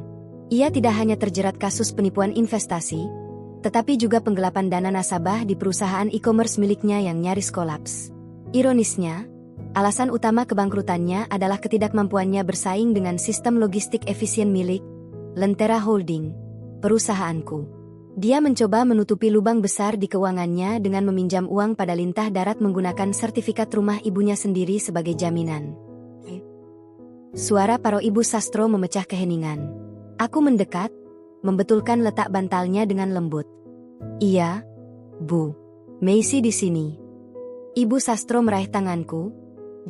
Ia tidak hanya terjerat kasus penipuan investasi, tetapi juga penggelapan dana nasabah di perusahaan e-commerce miliknya yang nyaris kolaps. Ironisnya, alasan utama kebangkrutannya adalah ketidakmampuannya bersaing dengan sistem logistik efisien milik Lentera Holding, perusahaanku. Dia mencoba menutupi lubang besar di keuangannya dengan meminjam uang pada lintah darat menggunakan sertifikat rumah ibunya sendiri sebagai jaminan. Suara paro Ibu Sastro memecah keheningan. Aku mendekat, membetulkan letak bantalnya dengan lembut. Iya, Bu. Macy di sini. Ibu Sastro meraih tanganku,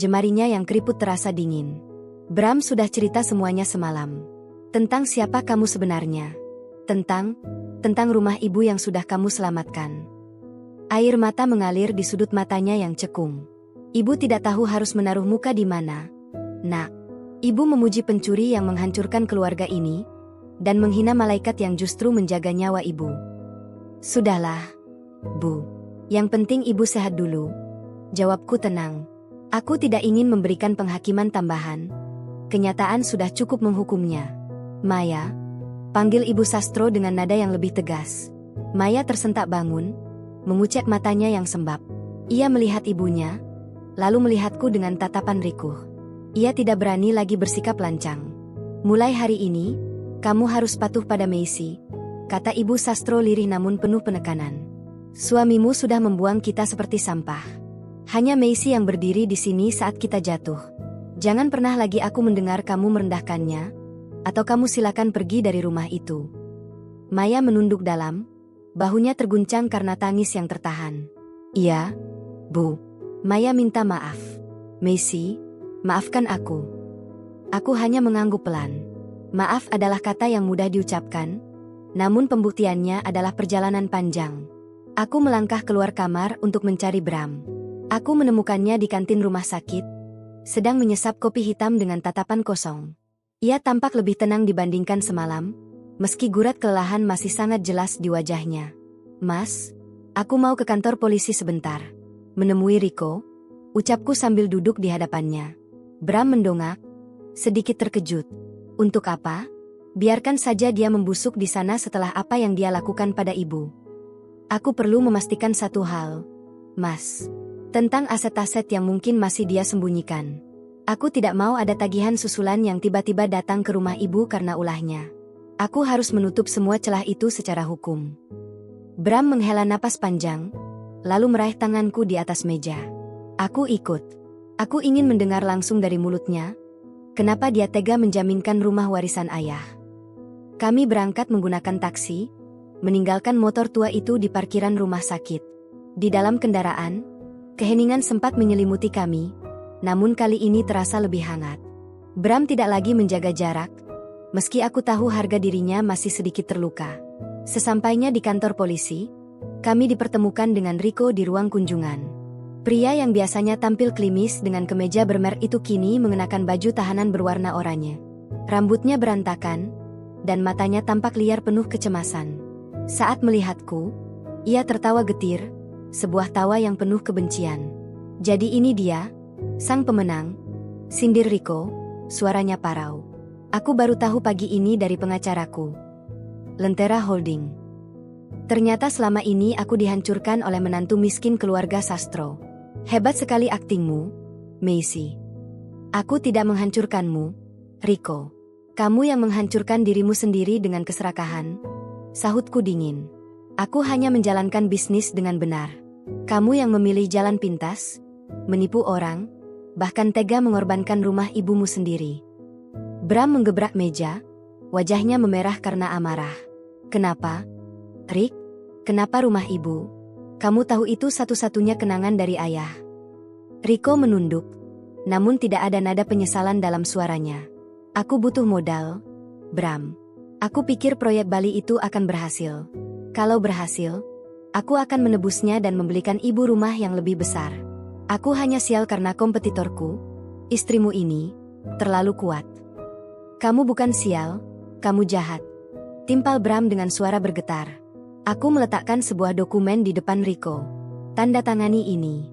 jemarinya yang keriput terasa dingin. Bram sudah cerita semuanya semalam. Tentang siapa kamu sebenarnya. Tentang rumah ibu yang sudah kamu selamatkan. Air mata mengalir di sudut matanya yang cekung. Ibu tidak tahu harus menaruh muka di mana. Nak, ibu memuji pencuri yang menghancurkan keluarga ini, dan menghina malaikat yang justru menjaga nyawa ibu. Sudahlah, Bu. Yang penting ibu sehat dulu. Jawabku tenang. Aku tidak ingin memberikan penghakiman tambahan. Kenyataan sudah cukup menghukumnya. Maya, panggil Ibu Sastro dengan nada yang lebih tegas. Maya tersentak bangun, mengucek matanya yang sembab. Ia melihat ibunya, lalu melihatku dengan tatapan rikuh. Ia tidak berani lagi bersikap lancang. Mulai hari ini, kamu harus patuh pada Macy, kata Ibu Sastro lirih namun penuh penekanan. Suamimu sudah membuang kita seperti sampah. Hanya Macy yang berdiri di sini saat kita jatuh. Jangan pernah lagi aku mendengar kamu merendahkannya, atau kamu silakan pergi dari rumah itu. Maya menunduk dalam, bahunya terguncang karena tangis yang tertahan. Iya, Bu. Maya minta maaf. Macy, maafkan aku. Aku hanya mengangguk pelan. Maaf adalah kata yang mudah diucapkan, namun pembuktiannya adalah perjalanan panjang. Aku melangkah keluar kamar untuk mencari Bram. Aku menemukannya di kantin rumah sakit, sedang menyesap kopi hitam dengan tatapan kosong. Ia tampak lebih tenang dibandingkan semalam, meski gurat kelelahan masih sangat jelas di wajahnya. Mas, aku mau ke kantor polisi sebentar. Menemui Rico, ucapku sambil duduk di hadapannya. Bram mendongak, sedikit terkejut. Untuk apa? Biarkan saja dia membusuk di sana setelah apa yang dia lakukan pada ibu. Aku perlu memastikan satu hal, Mas. Tentang aset-aset yang mungkin masih dia sembunyikan. Aku tidak mau ada tagihan susulan yang tiba-tiba datang ke rumah ibu karena ulahnya. Aku harus menutup semua celah itu secara hukum. Bram menghela napas panjang, lalu meraih tanganku di atas meja. Aku ikut. Aku ingin mendengar langsung dari mulutnya, kenapa dia tega menjaminkan rumah warisan ayah. Kami berangkat menggunakan taksi, meninggalkan motor tua itu di parkiran rumah sakit. Di dalam kendaraan, keheningan sempat menyelimuti kami, namun kali ini terasa lebih hangat. Bram tidak lagi menjaga jarak, meski aku tahu harga dirinya masih sedikit terluka. Sesampainya di kantor polisi, kami dipertemukan dengan Rico di ruang kunjungan. Pria yang biasanya tampil klimis dengan kemeja bermerek itu kini mengenakan baju tahanan berwarna oranye. Rambutnya berantakan, dan matanya tampak liar penuh kecemasan. Saat melihatku, ia tertawa getir, sebuah tawa yang penuh kebencian. Jadi ini dia, sang pemenang, sindir Rico, suaranya parau. Aku baru tahu pagi ini dari pengacaraku. Lentera Holding. Ternyata selama ini aku dihancurkan oleh menantu miskin keluarga Sastro. Hebat sekali aktingmu, Macy. Aku tidak menghancurkanmu, Rico. Kamu yang menghancurkan dirimu sendiri dengan keserakahan. Sahutku dingin. Aku hanya menjalankan bisnis dengan benar. Kamu yang memilih jalan pintas, menipu orang, bahkan tega mengorbankan rumah ibumu sendiri. Bram menggebrak meja, wajahnya memerah karena amarah. Kenapa? Rick, kenapa rumah ibu? Kamu tahu itu satu-satunya kenangan dari ayah. Rico menunduk, namun tidak ada nada penyesalan dalam suaranya. Aku butuh modal, Bram. Aku pikir proyek Bali itu akan berhasil. Kalau berhasil, aku akan menebusnya dan membelikan ibu rumah yang lebih besar. Aku hanya sial karena kompetitorku, istrimu ini, terlalu kuat. Kamu bukan sial, kamu jahat. Timpal Bram dengan suara bergetar. Aku meletakkan sebuah dokumen di depan Rico. Tanda tangani ini.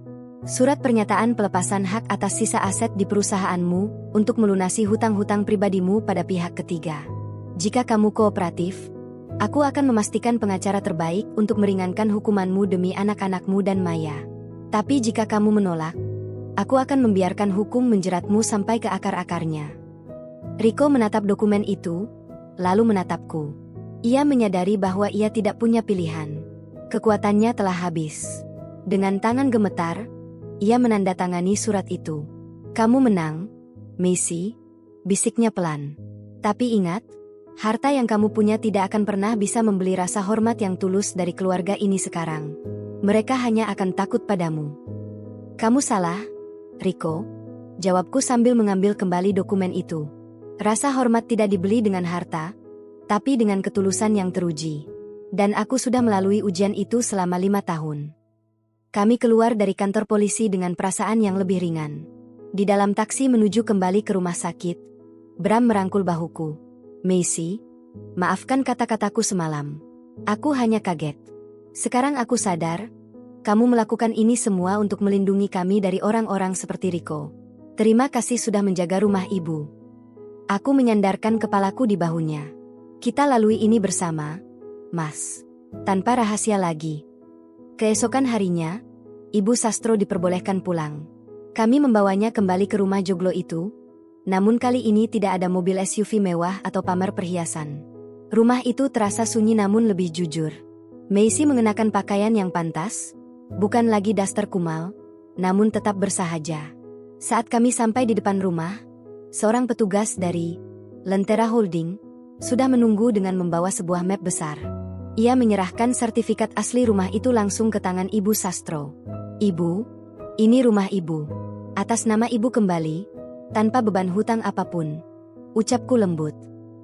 Surat pernyataan pelepasan hak atas sisa aset di perusahaanmu untuk melunasi hutang-hutang pribadimu pada pihak ketiga. Jika kamu kooperatif, aku akan memastikan pengacara terbaik untuk meringankan hukumanmu demi anak-anakmu dan Maya. Tapi jika kamu menolak, aku akan membiarkan hukum menjeratmu sampai ke akar-akarnya. Rico menatap dokumen itu, lalu menatapku. Ia menyadari bahwa ia tidak punya pilihan. Kekuatannya telah habis. Dengan tangan gemetar, ia menandatangani surat itu. Kamu menang, Macy, bisiknya pelan. Tapi ingat, harta yang kamu punya tidak akan pernah bisa membeli rasa hormat yang tulus dari keluarga ini sekarang. Mereka hanya akan takut padamu. Kamu salah, Rico, jawabku sambil mengambil kembali dokumen itu. Rasa hormat tidak dibeli dengan harta, tapi dengan ketulusan yang teruji. Dan aku sudah melalui ujian itu selama 5 tahun. Kami keluar dari kantor polisi dengan perasaan yang lebih ringan. Di dalam taksi menuju kembali ke rumah sakit, Bram merangkul bahuku. Macy, maafkan kata-kataku semalam. Aku hanya kaget. Sekarang aku sadar, kamu melakukan ini semua untuk melindungi kami dari orang-orang seperti Rico. Terima kasih sudah menjaga rumah ibu. Aku menyandarkan kepalaku di bahunya. Kita lalui ini bersama, Mas. Tanpa rahasia lagi. Keesokan harinya, Ibu Sastro diperbolehkan pulang. Kami membawanya kembali ke rumah joglo itu, namun kali ini tidak ada mobil SUV mewah atau pamer perhiasan. Rumah itu terasa sunyi namun lebih jujur. Macy mengenakan pakaian yang pantas, bukan lagi daster kumal, namun tetap bersahaja. Saat kami sampai di depan rumah, seorang petugas dari Lentera Holding sudah menunggu dengan membawa sebuah map besar. Ia menyerahkan sertifikat asli rumah itu langsung ke tangan Ibu Sastro. Ibu, ini rumah ibu. Atas nama ibu kembali, tanpa beban hutang apapun. Ucapku lembut.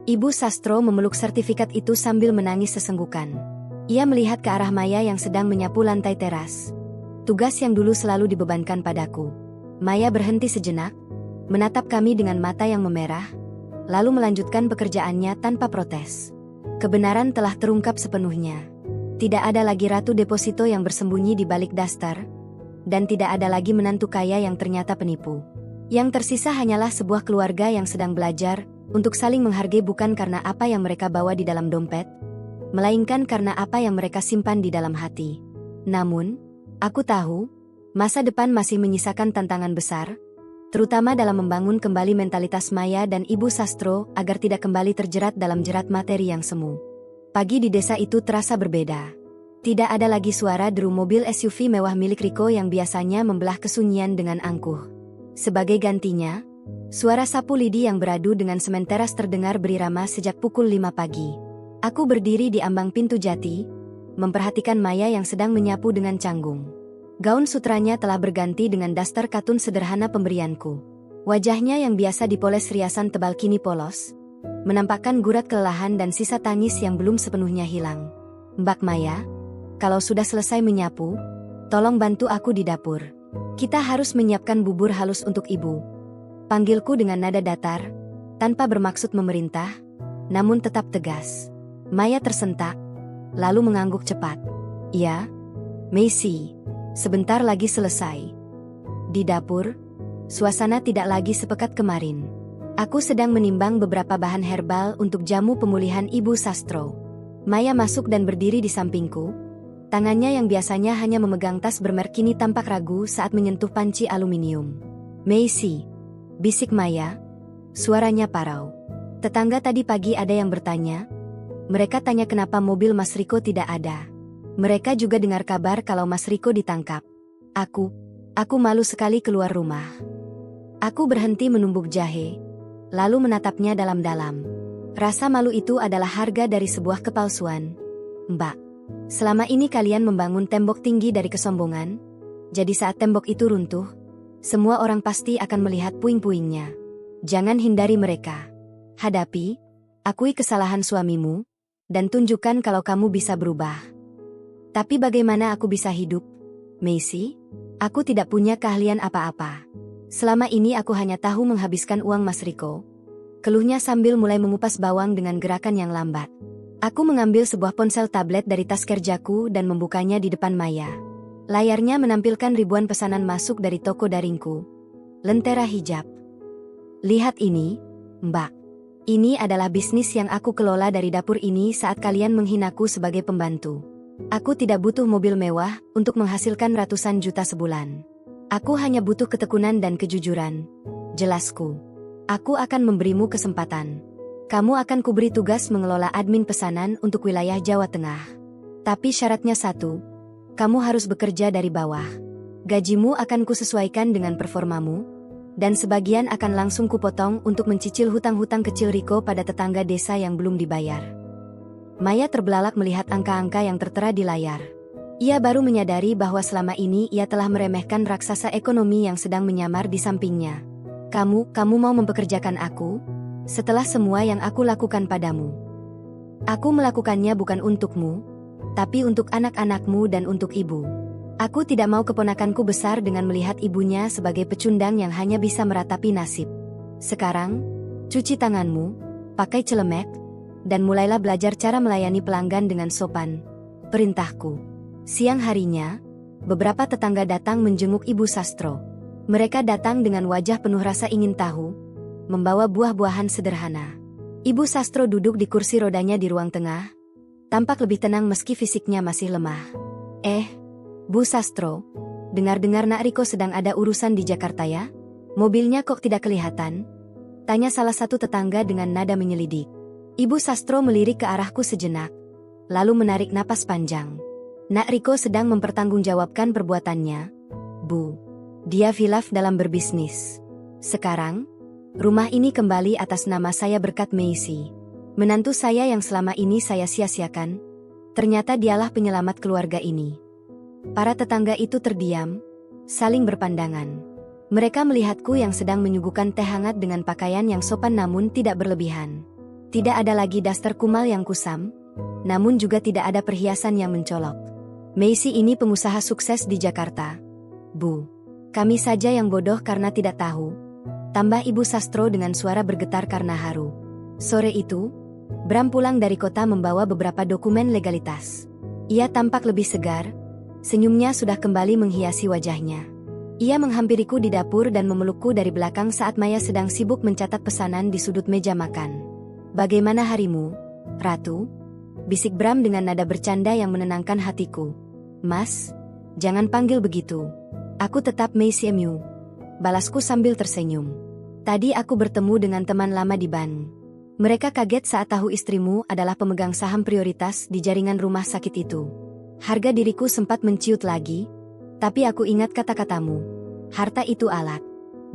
Ibu Sastro memeluk sertifikat itu sambil menangis sesenggukan. Ia melihat ke arah Maya yang sedang menyapu lantai teras. Tugas yang dulu selalu dibebankan padaku. Maya berhenti sejenak, menatap kami dengan mata yang memerah, lalu melanjutkan pekerjaannya tanpa protes. Kebenaran telah terungkap sepenuhnya. Tidak ada lagi ratu deposito yang bersembunyi di balik daster, dan tidak ada lagi menantu kaya yang ternyata penipu. Yang tersisa hanyalah sebuah keluarga yang sedang belajar untuk saling menghargai bukan karena apa yang mereka bawa di dalam dompet, melainkan karena apa yang mereka simpan di dalam hati. Namun, aku tahu, masa depan masih menyisakan tantangan besar, terutama dalam membangun kembali mentalitas Maya dan Ibu Sastro agar tidak kembali terjerat dalam jerat materi yang semu. Pagi di desa itu terasa berbeda. Tidak ada lagi suara deru mobil SUV mewah milik Rico yang biasanya membelah kesunyian dengan angkuh. Sebagai gantinya, suara sapu lidi yang beradu dengan semen teras terdengar berirama sejak pukul 5 pagi. Aku berdiri di ambang pintu jati, memperhatikan Maya yang sedang menyapu dengan canggung. Gaun sutranya telah berganti dengan daster katun sederhana pemberianku. Wajahnya yang biasa dipoles riasan tebal kini polos, menampakkan gurat kelelahan dan sisa tangis yang belum sepenuhnya hilang. Mbak Maya, kalau sudah selesai menyapu, tolong bantu aku di dapur. Kita harus menyiapkan bubur halus untuk ibu. Panggilku dengan nada datar, tanpa bermaksud memerintah, namun tetap tegas. Maya tersentak, lalu mengangguk cepat. Ya, Macy. Sebentar lagi selesai. Di dapur, suasana tidak lagi sepekat kemarin. Aku sedang menimbang beberapa bahan herbal untuk jamu pemulihan Ibu Sastro. Maya masuk dan berdiri di sampingku. Tangannya yang biasanya hanya memegang tas bermerk kini tampak ragu saat menyentuh panci aluminium. Macy, bisik Maya. Suaranya parau. Tetangga tadi pagi ada yang bertanya. Mereka tanya kenapa mobil Mas Riko tidak ada. Mereka juga dengar kabar kalau Mas Riko ditangkap. Aku malu sekali keluar rumah. Aku berhenti menumbuk jahe, lalu menatapnya dalam-dalam. Rasa malu itu adalah harga dari sebuah kepalsuan. Mbak, selama ini kalian membangun tembok tinggi dari kesombongan, jadi saat tembok itu runtuh, semua orang pasti akan melihat puing-puingnya. Jangan hindari mereka. Hadapi, akui kesalahan suamimu, dan tunjukkan kalau kamu bisa berubah. Tapi bagaimana aku bisa hidup, Macy? Aku tidak punya keahlian apa-apa. Selama ini aku hanya tahu menghabiskan uang Mas Riko. Keluhnya sambil mulai mengupas bawang dengan gerakan yang lambat. Aku mengambil sebuah ponsel tablet dari tas kerjaku dan membukanya di depan Maya. Layarnya menampilkan ribuan pesanan masuk dari toko daringku. Lentera hijab. Lihat ini, Mbak. Ini adalah bisnis yang aku kelola dari dapur ini saat kalian menghinaku sebagai pembantu. Aku tidak butuh mobil mewah untuk menghasilkan ratusan juta sebulan. Aku hanya butuh ketekunan dan kejujuran. Jelasku. Aku akan memberimu kesempatan. Kamu akan kuberi tugas mengelola admin pesanan untuk wilayah Jawa Tengah. Tapi syaratnya satu. Kamu harus bekerja dari bawah. Gajimu akan kusesuaikan dengan performamu, dan sebagian akan langsung kupotong untuk mencicil hutang-hutang kecil Riko pada tetangga desa yang belum dibayar. Maya terbelalak melihat angka-angka yang tertera di layar. Ia baru menyadari bahwa selama ini ia telah meremehkan raksasa ekonomi yang sedang menyamar di sampingnya. Kamu mau mempekerjakan aku? Setelah semua yang aku lakukan padamu. Aku melakukannya bukan untukmu, tapi untuk anak-anakmu dan untuk ibu. Aku tidak mau keponakanku besar dengan melihat ibunya sebagai pecundang yang hanya bisa meratapi nasib. Sekarang, cuci tanganmu, pakai celemek, dan mulailah belajar cara melayani pelanggan dengan sopan. Perintahku. Siang harinya, beberapa tetangga datang menjenguk Ibu Sastro. Mereka datang dengan wajah penuh rasa ingin tahu, membawa buah-buahan sederhana. Ibu Sastro duduk di kursi rodanya di ruang tengah, tampak lebih tenang meski fisiknya masih lemah. Bu Sastro, dengar-dengar Nak Riko sedang ada urusan di Jakarta ya? Mobilnya kok tidak kelihatan? Tanya salah satu tetangga dengan nada menyelidik. Ibu Sastro melirik ke arahku sejenak, lalu menarik napas panjang. Nak Riko sedang mempertanggungjawabkan perbuatannya. Bu, dia khilaf dalam berbisnis. Sekarang, rumah ini kembali atas nama saya berkat Macy. Menantu saya yang selama ini saya sia-siakan, ternyata dialah penyelamat keluarga ini. Para tetangga itu terdiam, saling berpandangan. Mereka melihatku yang sedang menyuguhkan teh hangat dengan pakaian yang sopan namun tidak berlebihan. Tidak ada lagi daster kumal yang kusam, namun juga tidak ada perhiasan yang mencolok. Macy ini pengusaha sukses di Jakarta. Bu, kami saja yang bodoh karena tidak tahu. Tambah Ibu Sastro dengan suara bergetar karena haru. Sore itu, Bram pulang dari kota membawa beberapa dokumen legalitas. Ia tampak lebih segar, senyumnya sudah kembali menghiasi wajahnya. Ia menghampiriku di dapur dan memelukku dari belakang saat Maya sedang sibuk mencatat pesanan di sudut meja makan. Bagaimana harimu, Ratu? Bisik Bram dengan nada bercanda yang menenangkan hatiku. Mas, jangan panggil begitu. Aku tetap Macy Mu. Balasku sambil tersenyum. Tadi aku bertemu dengan teman lama di Bandung. Mereka kaget saat tahu istrimu adalah pemegang saham prioritas di jaringan rumah sakit itu. Harga diriku sempat menciut lagi, tapi aku ingat kata-katamu. Harta itu alat.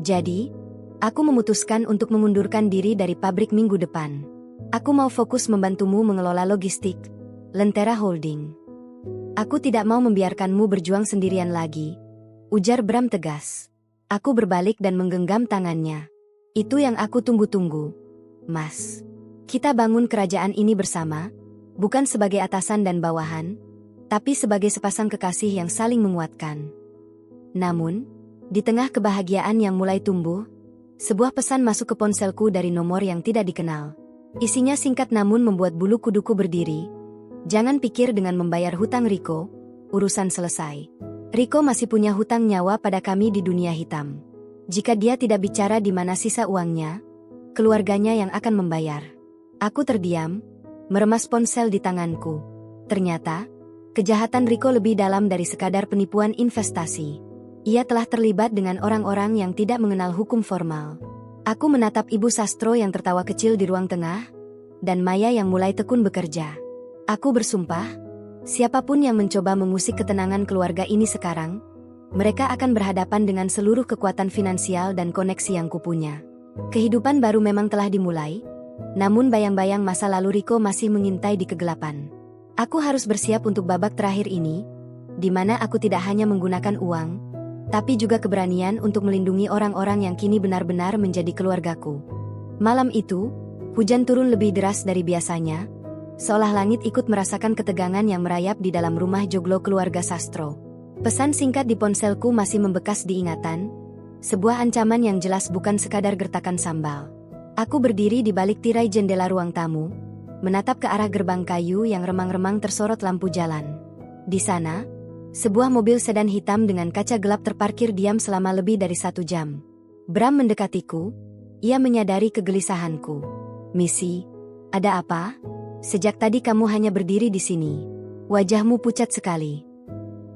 Jadi, aku memutuskan untuk mengundurkan diri dari pabrik minggu depan. Aku mau fokus membantumu mengelola logistik, Lentera Holding. Aku tidak mau membiarkanmu berjuang sendirian lagi, ujar Bram tegas. Aku berbalik dan menggenggam tangannya. Itu yang aku tunggu-tunggu, Mas. Kita bangun kerajaan ini bersama, bukan sebagai atasan dan bawahan, tapi sebagai sepasang kekasih yang saling menguatkan. Namun, di tengah kebahagiaan yang mulai tumbuh, sebuah pesan masuk ke ponselku dari nomor yang tidak dikenal. Isinya singkat namun membuat bulu kuduku berdiri. Jangan pikir dengan membayar hutang Riko, urusan selesai. Riko masih punya hutang nyawa pada kami di dunia hitam. Jika dia tidak bicara di mana sisa uangnya, keluarganya yang akan membayar. Aku terdiam, meremas ponsel di tanganku. Ternyata, kejahatan Rico lebih dalam dari sekadar penipuan investasi. Ia telah terlibat dengan orang-orang yang tidak mengenal hukum formal. Aku menatap Ibu Sastro yang tertawa kecil di ruang tengah, dan Maya yang mulai tekun bekerja. Aku bersumpah, siapapun yang mencoba mengusik ketenangan keluarga ini sekarang, mereka akan berhadapan dengan seluruh kekuatan finansial dan koneksi yang kupunya. Kehidupan baru memang telah dimulai, namun bayang-bayang masa lalu Rico masih mengintai di kegelapan. Aku harus bersiap untuk babak terakhir ini, di mana aku tidak hanya menggunakan uang, tapi juga keberanian untuk melindungi orang-orang yang kini benar-benar menjadi keluargaku. Malam itu, hujan turun lebih deras dari biasanya, seolah langit ikut merasakan ketegangan yang merayap di dalam rumah joglo keluarga Sastro. Pesan singkat di ponselku masih membekas di ingatan, sebuah ancaman yang jelas bukan sekadar gertakan sambal. Aku berdiri di balik tirai jendela ruang tamu, menatap ke arah gerbang kayu yang remang-remang tersorot lampu jalan. Di sana, sebuah mobil sedan hitam dengan kaca gelap terparkir diam selama lebih dari 1 jam. Bram mendekatiku, ia menyadari kegelisahanku. "Missy, ada apa? Sejak tadi kamu hanya berdiri di sini. Wajahmu pucat sekali."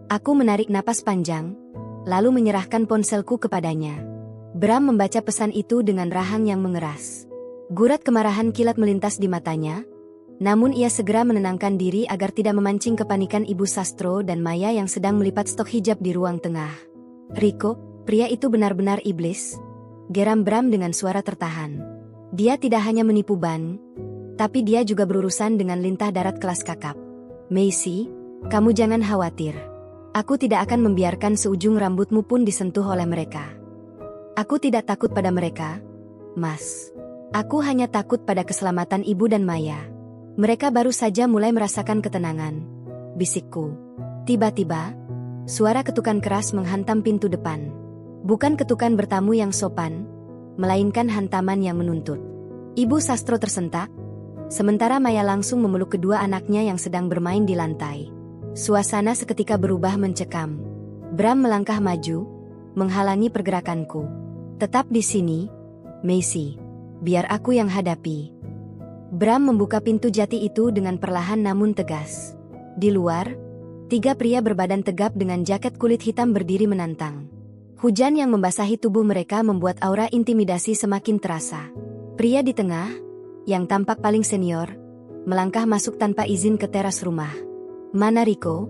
Aku menarik napas panjang, lalu menyerahkan ponselku kepadanya. Bram membaca pesan itu dengan rahang yang mengeras. Gurat kemarahan kilat melintas di matanya, namun ia segera menenangkan diri agar tidak memancing kepanikan Ibu Sastro dan Maya yang sedang melipat stok hijab di ruang tengah. "Rico, pria itu benar-benar iblis," geram Bram dengan suara tertahan. "Dia tidak hanya menipu Ban, tapi dia juga berurusan dengan lintah darat kelas kakap. Maisie, kamu jangan khawatir. Aku tidak akan membiarkan seujung rambutmu pun disentuh oleh mereka. Aku tidak takut pada mereka, Mas. Aku hanya takut pada keselamatan ibu dan Maya. Mereka baru saja mulai merasakan ketenangan," bisikku. Tiba-tiba, suara ketukan keras menghantam pintu depan. Bukan ketukan bertamu yang sopan, melainkan hantaman yang menuntut. Ibu Sastro tersentak, sementara Maya langsung memeluk kedua anaknya yang sedang bermain di lantai. Suasana seketika berubah mencekam. Bram melangkah maju, menghalangi pergerakanku. "Tetap di sini, Maisie. Biar aku yang hadapi." Bram membuka pintu jati itu dengan perlahan namun tegas. Di luar, 3 pria berbadan tegap dengan jaket kulit hitam berdiri menantang. Hujan yang membasahi tubuh mereka membuat aura intimidasi semakin terasa. Pria di tengah, yang tampak paling senior, melangkah masuk tanpa izin ke teras rumah. "Mana Rico?"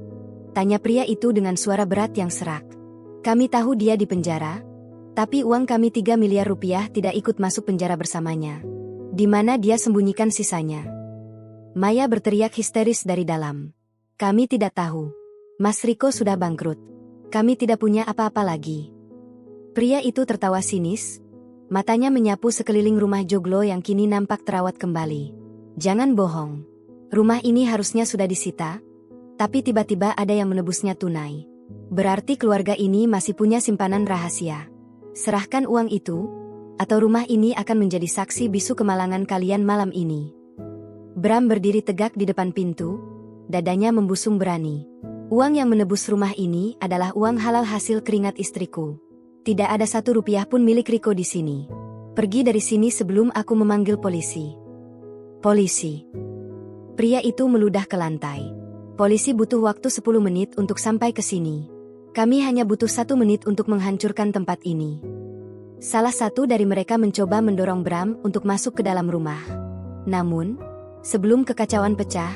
tanya pria itu dengan suara berat yang serak. "Kami tahu dia di penjara, tapi uang kami 3 miliar rupiah tidak ikut masuk penjara bersamanya. Di mana dia sembunyikan sisanya?" Maya berteriak histeris dari dalam. "Kami tidak tahu. Mas Rico sudah bangkrut. Kami tidak punya apa-apa lagi." Pria itu tertawa sinis, matanya menyapu sekeliling rumah joglo yang kini nampak terawat kembali. "Jangan bohong. Rumah ini harusnya sudah disita, tapi tiba-tiba ada yang menebusnya tunai. Berarti keluarga ini masih punya simpanan rahasia. Serahkan uang itu, atau rumah ini akan menjadi saksi bisu kemalangan kalian malam ini." Bram berdiri tegak di depan pintu, dadanya membusung berani. "Uang yang menebus rumah ini adalah uang halal hasil keringat istriku. Tidak ada 1 rupiah pun milik Rico di sini. Pergi dari sini sebelum aku memanggil polisi." "Polisi?" Pria itu meludah ke lantai. "Polisi butuh waktu 10 menit untuk sampai ke sini. Kami hanya butuh 1 menit untuk menghancurkan tempat ini." Salah satu dari mereka mencoba mendorong Bram untuk masuk ke dalam rumah. Namun, sebelum kekacauan pecah,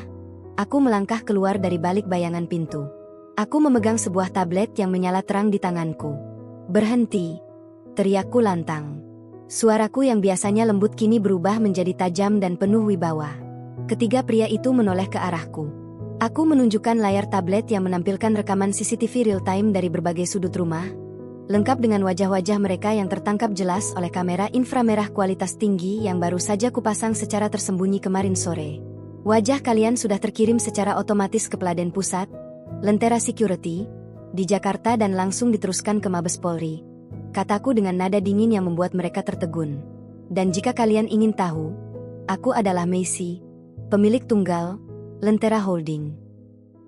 aku melangkah keluar dari balik bayangan pintu. Aku memegang sebuah tablet yang menyala terang di tanganku. "Berhenti!" teriakku lantang. Suaraku yang biasanya lembut kini berubah menjadi tajam dan penuh wibawa. Ketiga pria itu menoleh ke arahku. Aku menunjukkan layar tablet yang menampilkan rekaman CCTV real-time dari berbagai sudut rumah, lengkap dengan wajah-wajah mereka yang tertangkap jelas oleh kamera inframerah kualitas tinggi yang baru saja kupasang secara tersembunyi kemarin sore. "Wajah kalian sudah terkirim secara otomatis ke Peladen Pusat, Lentera Security, di Jakarta dan langsung diteruskan ke Mabes Polri," kataku dengan nada dingin yang membuat mereka tertegun. "Dan jika kalian ingin tahu, aku adalah Maisie, pemilik tunggal Lentera Holding.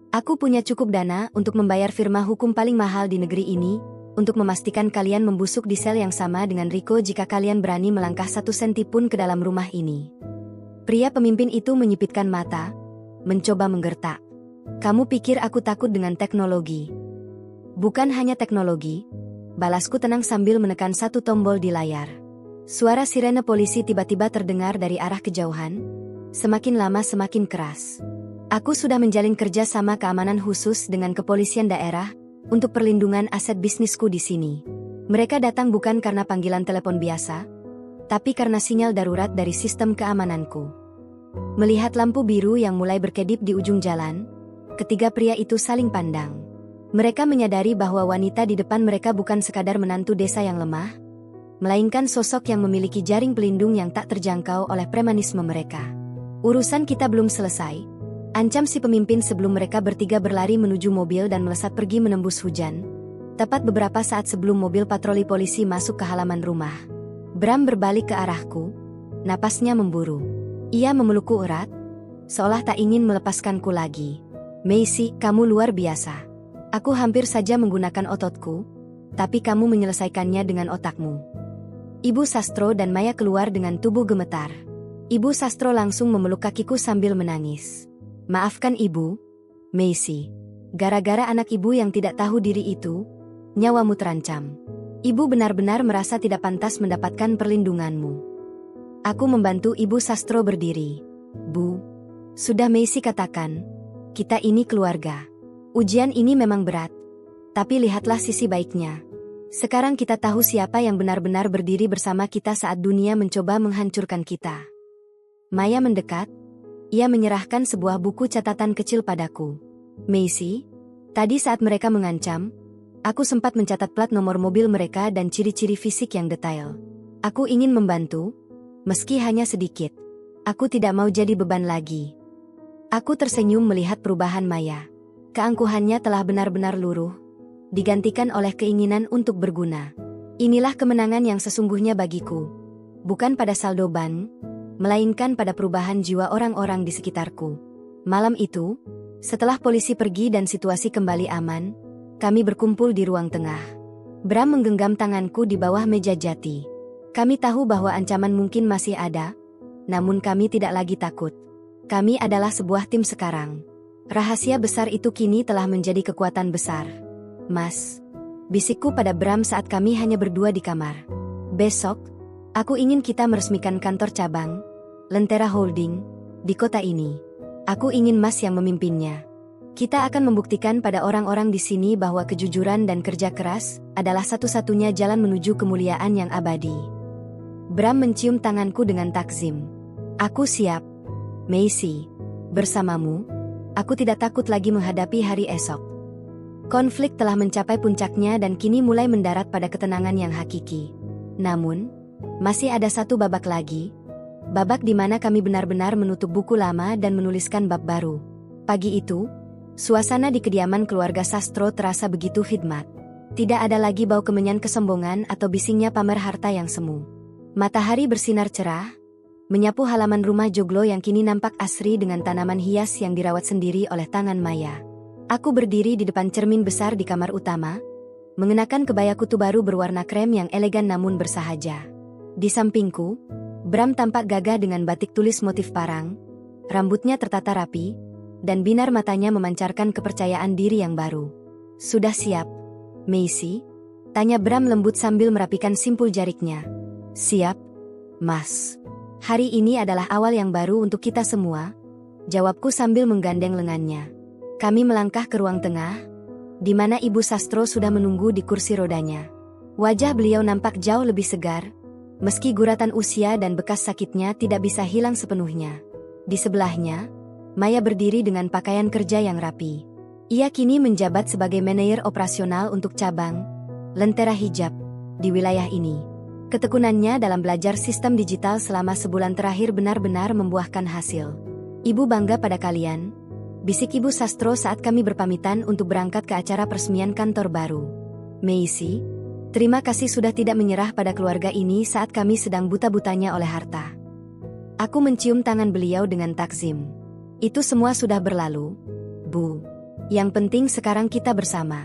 Aku punya cukup dana untuk membayar firma hukum paling mahal di negeri ini, untuk memastikan kalian membusuk di sel yang sama dengan Rico jika kalian berani melangkah 1 senti pun ke dalam rumah ini. Pria pemimpin itu menyipitkan mata, mencoba menggertak. Kamu pikir aku takut dengan teknologi? Bukan hanya teknologi, balasku tenang sambil menekan satu tombol di layar. Suara sirene polisi tiba-tiba terdengar dari arah kejauhan, semakin lama semakin keras. Aku sudah menjalin kerja sama keamanan khusus dengan kepolisian daerah untuk perlindungan aset bisnisku di sini. Mereka datang bukan karena panggilan telepon biasa, tapi karena sinyal darurat dari sistem keamananku. Melihat lampu biru yang mulai berkedip di ujung jalan, ketiga pria itu saling pandang. Mereka menyadari bahwa wanita di depan mereka bukan sekadar menantu desa yang lemah, melainkan sosok yang memiliki jaring pelindung yang tak terjangkau oleh premanisme mereka. Urusan kita belum selesai, ancam si pemimpin sebelum mereka bertiga berlari menuju mobil dan melesat pergi menembus hujan. Tepat beberapa saat sebelum mobil patroli polisi masuk ke halaman rumah. Bram berbalik ke arahku, napasnya memburu. Ia memelukku erat, seolah tak ingin melepaskanku lagi. Macy, kamu luar biasa. Aku hampir saja menggunakan ototku, tapi kamu menyelesaikannya dengan otakmu. Ibu Sastro dan Maya keluar dengan tubuh gemetar. Ibu Sastro langsung memeluk kakiku sambil menangis. Maafkan ibu, Macy. Gara-gara anak ibu yang tidak tahu diri itu, nyawamu terancam. Ibu benar-benar merasa tidak pantas mendapatkan perlindunganmu. Aku membantu Ibu Sastro berdiri. Bu, sudah Macy katakan, kita ini keluarga. Ujian ini memang berat, tapi lihatlah sisi baiknya. Sekarang kita tahu siapa yang benar-benar berdiri bersama kita saat dunia mencoba menghancurkan kita. Maya mendekat. Ia menyerahkan sebuah buku catatan kecil padaku. Macy, tadi saat mereka mengancam, aku sempat mencatat plat nomor mobil mereka dan ciri-ciri fisik yang detail. Aku ingin membantu, meski hanya sedikit. Aku tidak mau jadi beban lagi. Aku tersenyum melihat perubahan Maya. Keangkuhannya telah benar-benar luruh, digantikan oleh keinginan untuk berguna. Inilah kemenangan yang sesungguhnya bagiku. Bukan pada saldo ban, melainkan pada perubahan jiwa orang-orang di sekitarku. Malam itu, setelah polisi pergi dan situasi kembali aman, kami berkumpul di ruang tengah. Bram menggenggam tanganku di bawah meja jati. Kami tahu bahwa ancaman mungkin masih ada, namun kami tidak lagi takut. Kami adalah sebuah tim sekarang. Rahasia besar itu kini telah menjadi kekuatan besar. Mas, bisikku pada Bram saat kami hanya berdua di kamar. Besok, aku ingin kita meresmikan kantor cabang, Lentera Holding, di kota ini. Aku ingin Mas yang memimpinnya. Kita akan membuktikan pada orang-orang di sini bahwa kejujuran dan kerja keras adalah satu-satunya jalan menuju kemuliaan yang abadi. Bram mencium tanganku dengan takzim. Aku siap. Macy, bersamamu, aku tidak takut lagi menghadapi hari esok. Konflik telah mencapai puncaknya dan kini mulai mendarat pada ketenangan yang hakiki. Namun, masih ada satu babak lagi. Babak di mana kami benar-benar menutup buku lama dan menuliskan bab baru. Pagi itu, suasana di kediaman keluarga Sastro terasa begitu khidmat. Tidak ada lagi bau kemenyan kesombongan atau bisingnya pamer harta yang semu. Matahari bersinar cerah, menyapu halaman rumah joglo yang kini nampak asri dengan tanaman hias yang dirawat sendiri oleh tangan Maya. Aku berdiri di depan cermin besar di kamar utama, mengenakan kebaya kutu baru berwarna krem yang elegan namun bersahaja. Di sampingku, Bram tampak gagah dengan batik tulis motif parang, rambutnya tertata rapi, dan binar matanya memancarkan kepercayaan diri yang baru. Sudah siap, Macy? Tanya Bram lembut sambil merapikan simpul jariknya. Siap, Mas. Hari ini adalah awal yang baru untuk kita semua, jawabku sambil menggandeng lengannya. Kami melangkah ke ruang tengah, di mana Ibu Sastro sudah menunggu di kursi rodanya. Wajah beliau nampak jauh lebih segar, meski guratan usia dan bekas sakitnya tidak bisa hilang sepenuhnya. Di sebelahnya, Maya berdiri dengan pakaian kerja yang rapi. Ia kini menjabat sebagai manajer operasional untuk cabang Lentera Hijab di wilayah ini. Ketekunannya dalam belajar sistem digital selama sebulan terakhir benar-benar membuahkan hasil. Ibu bangga pada kalian, bisik Ibu Sastro saat kami berpamitan untuk berangkat ke acara peresmian kantor baru. Macy, terima kasih sudah tidak menyerah pada keluarga ini saat kami sedang buta-butanya oleh harta. Aku mencium tangan beliau dengan takzim. Itu semua sudah berlalu, Bu. Yang penting sekarang kita bersama.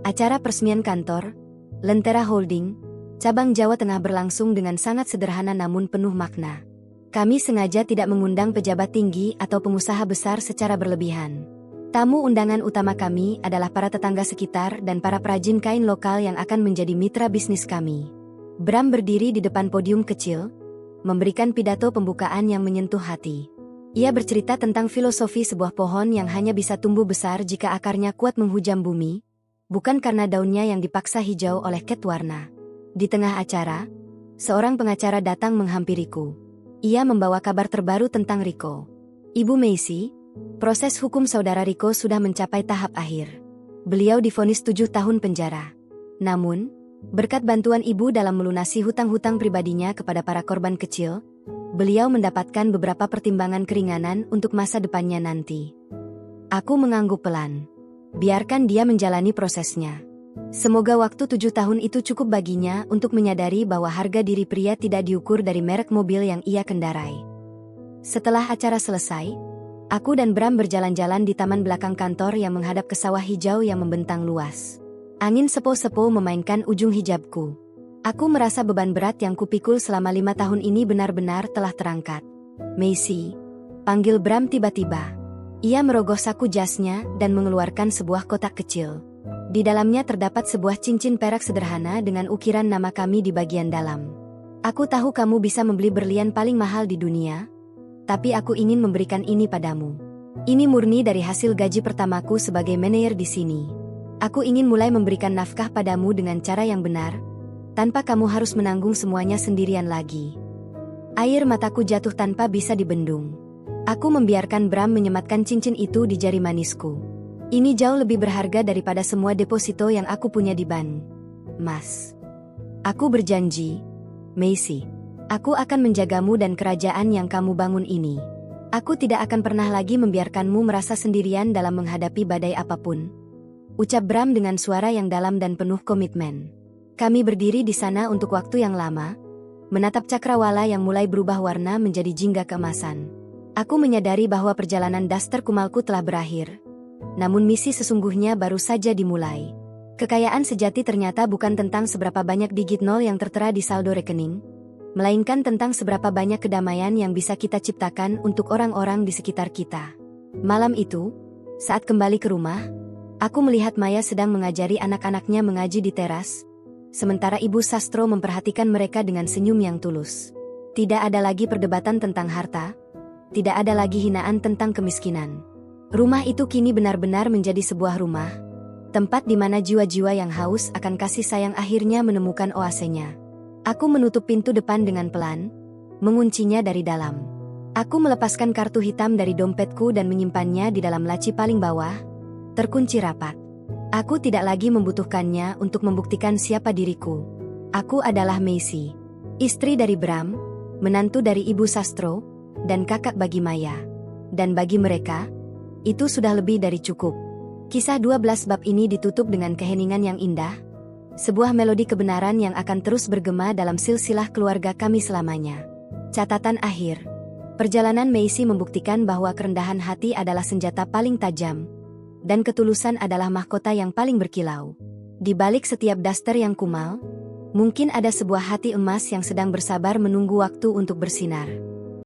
Acara peresmian kantor, Lentera Holding, cabang Jawa Tengah berlangsung dengan sangat sederhana namun penuh makna. Kami sengaja tidak mengundang pejabat tinggi atau pengusaha besar secara berlebihan. Tamu undangan utama kami adalah para tetangga sekitar dan para perajin kain lokal yang akan menjadi mitra bisnis kami. Bram berdiri di depan podium kecil, memberikan pidato pembukaan yang menyentuh hati. Ia bercerita tentang filosofi sebuah pohon yang hanya bisa tumbuh besar jika akarnya kuat menghujam bumi, bukan karena daunnya yang dipaksa hijau oleh cat warna. Di tengah acara, seorang pengacara datang menghampiriku. Ia membawa kabar terbaru tentang Rico. Ibu Macy, proses hukum saudara Rico sudah mencapai tahap akhir. Beliau divonis 7 tahun penjara. Namun, berkat bantuan ibu dalam melunasi hutang-hutang pribadinya kepada para korban kecil, beliau mendapatkan beberapa pertimbangan keringanan untuk masa depannya nanti. Aku mengangguk pelan. Biarkan dia menjalani prosesnya. Semoga waktu 7 tahun itu cukup baginya untuk menyadari bahwa harga diri pria tidak diukur dari merek mobil yang ia kendarai. Setelah acara selesai, aku dan Bram berjalan-jalan di taman belakang kantor yang menghadap ke sawah hijau yang membentang luas. Angin sepo-sepo memainkan ujung hijabku. Aku merasa beban berat yang kupikul selama 5 tahun ini benar-benar telah terangkat. Macy, panggil Bram tiba-tiba. Ia merogoh saku jasnya dan mengeluarkan sebuah kotak kecil. Di dalamnya terdapat sebuah cincin perak sederhana dengan ukiran nama kami di bagian dalam. Aku tahu kamu bisa membeli berlian paling mahal di dunia, tapi aku ingin memberikan ini padamu. Ini murni dari hasil gaji pertamaku sebagai manajer di sini. Aku ingin mulai memberikan nafkah padamu dengan cara yang benar, tanpa kamu harus menanggung semuanya sendirian lagi. Air mataku jatuh tanpa bisa dibendung. Aku membiarkan Bram menyematkan cincin itu di jari manisku. Ini jauh lebih berharga daripada semua deposito yang aku punya di bank. Mas. Aku berjanji, Macy, aku akan menjagamu dan kerajaan yang kamu bangun ini. Aku tidak akan pernah lagi membiarkanmu merasa sendirian dalam menghadapi badai apapun. Ucap Bram dengan suara yang dalam dan penuh komitmen. Kami berdiri di sana untuk waktu yang lama, menatap cakrawala yang mulai berubah warna menjadi jingga keemasan. Aku menyadari bahwa perjalanan daster kumalku telah berakhir. Namun misi sesungguhnya baru saja dimulai. Kekayaan sejati ternyata bukan tentang seberapa banyak digit nol yang tertera di saldo rekening, melainkan tentang seberapa banyak kedamaian yang bisa kita ciptakan untuk orang-orang di sekitar kita. Malam itu, saat kembali ke rumah, aku melihat Maya sedang mengajari anak-anaknya mengaji di teras, sementara Ibu Sastro memperhatikan mereka dengan senyum yang tulus. Tidak ada lagi perdebatan tentang harta, tidak ada lagi hinaan tentang kemiskinan. Rumah itu kini benar-benar menjadi sebuah rumah, tempat di mana jiwa-jiwa yang haus akan kasih sayang akhirnya menemukan oasenya. Aku menutup pintu depan dengan pelan, menguncinya dari dalam. Aku melepaskan kartu hitam dari dompetku dan menyimpannya di dalam laci paling bawah, terkunci rapat. Aku tidak lagi membutuhkannya untuk membuktikan siapa diriku. Aku adalah Macy, istri dari Bram, menantu dari Ibu Sastro, dan kakak bagi Maya. Dan bagi mereka, itu sudah lebih dari cukup. Kisah 12 bab ini ditutup dengan keheningan yang indah, sebuah melodi kebenaran yang akan terus bergema dalam silsilah keluarga kami selamanya. Catatan akhir. Perjalanan Macy membuktikan bahwa kerendahan hati adalah senjata paling tajam, dan ketulusan adalah mahkota yang paling berkilau. Di balik setiap daster yang kumal, mungkin ada sebuah hati emas yang sedang bersabar menunggu waktu untuk bersinar.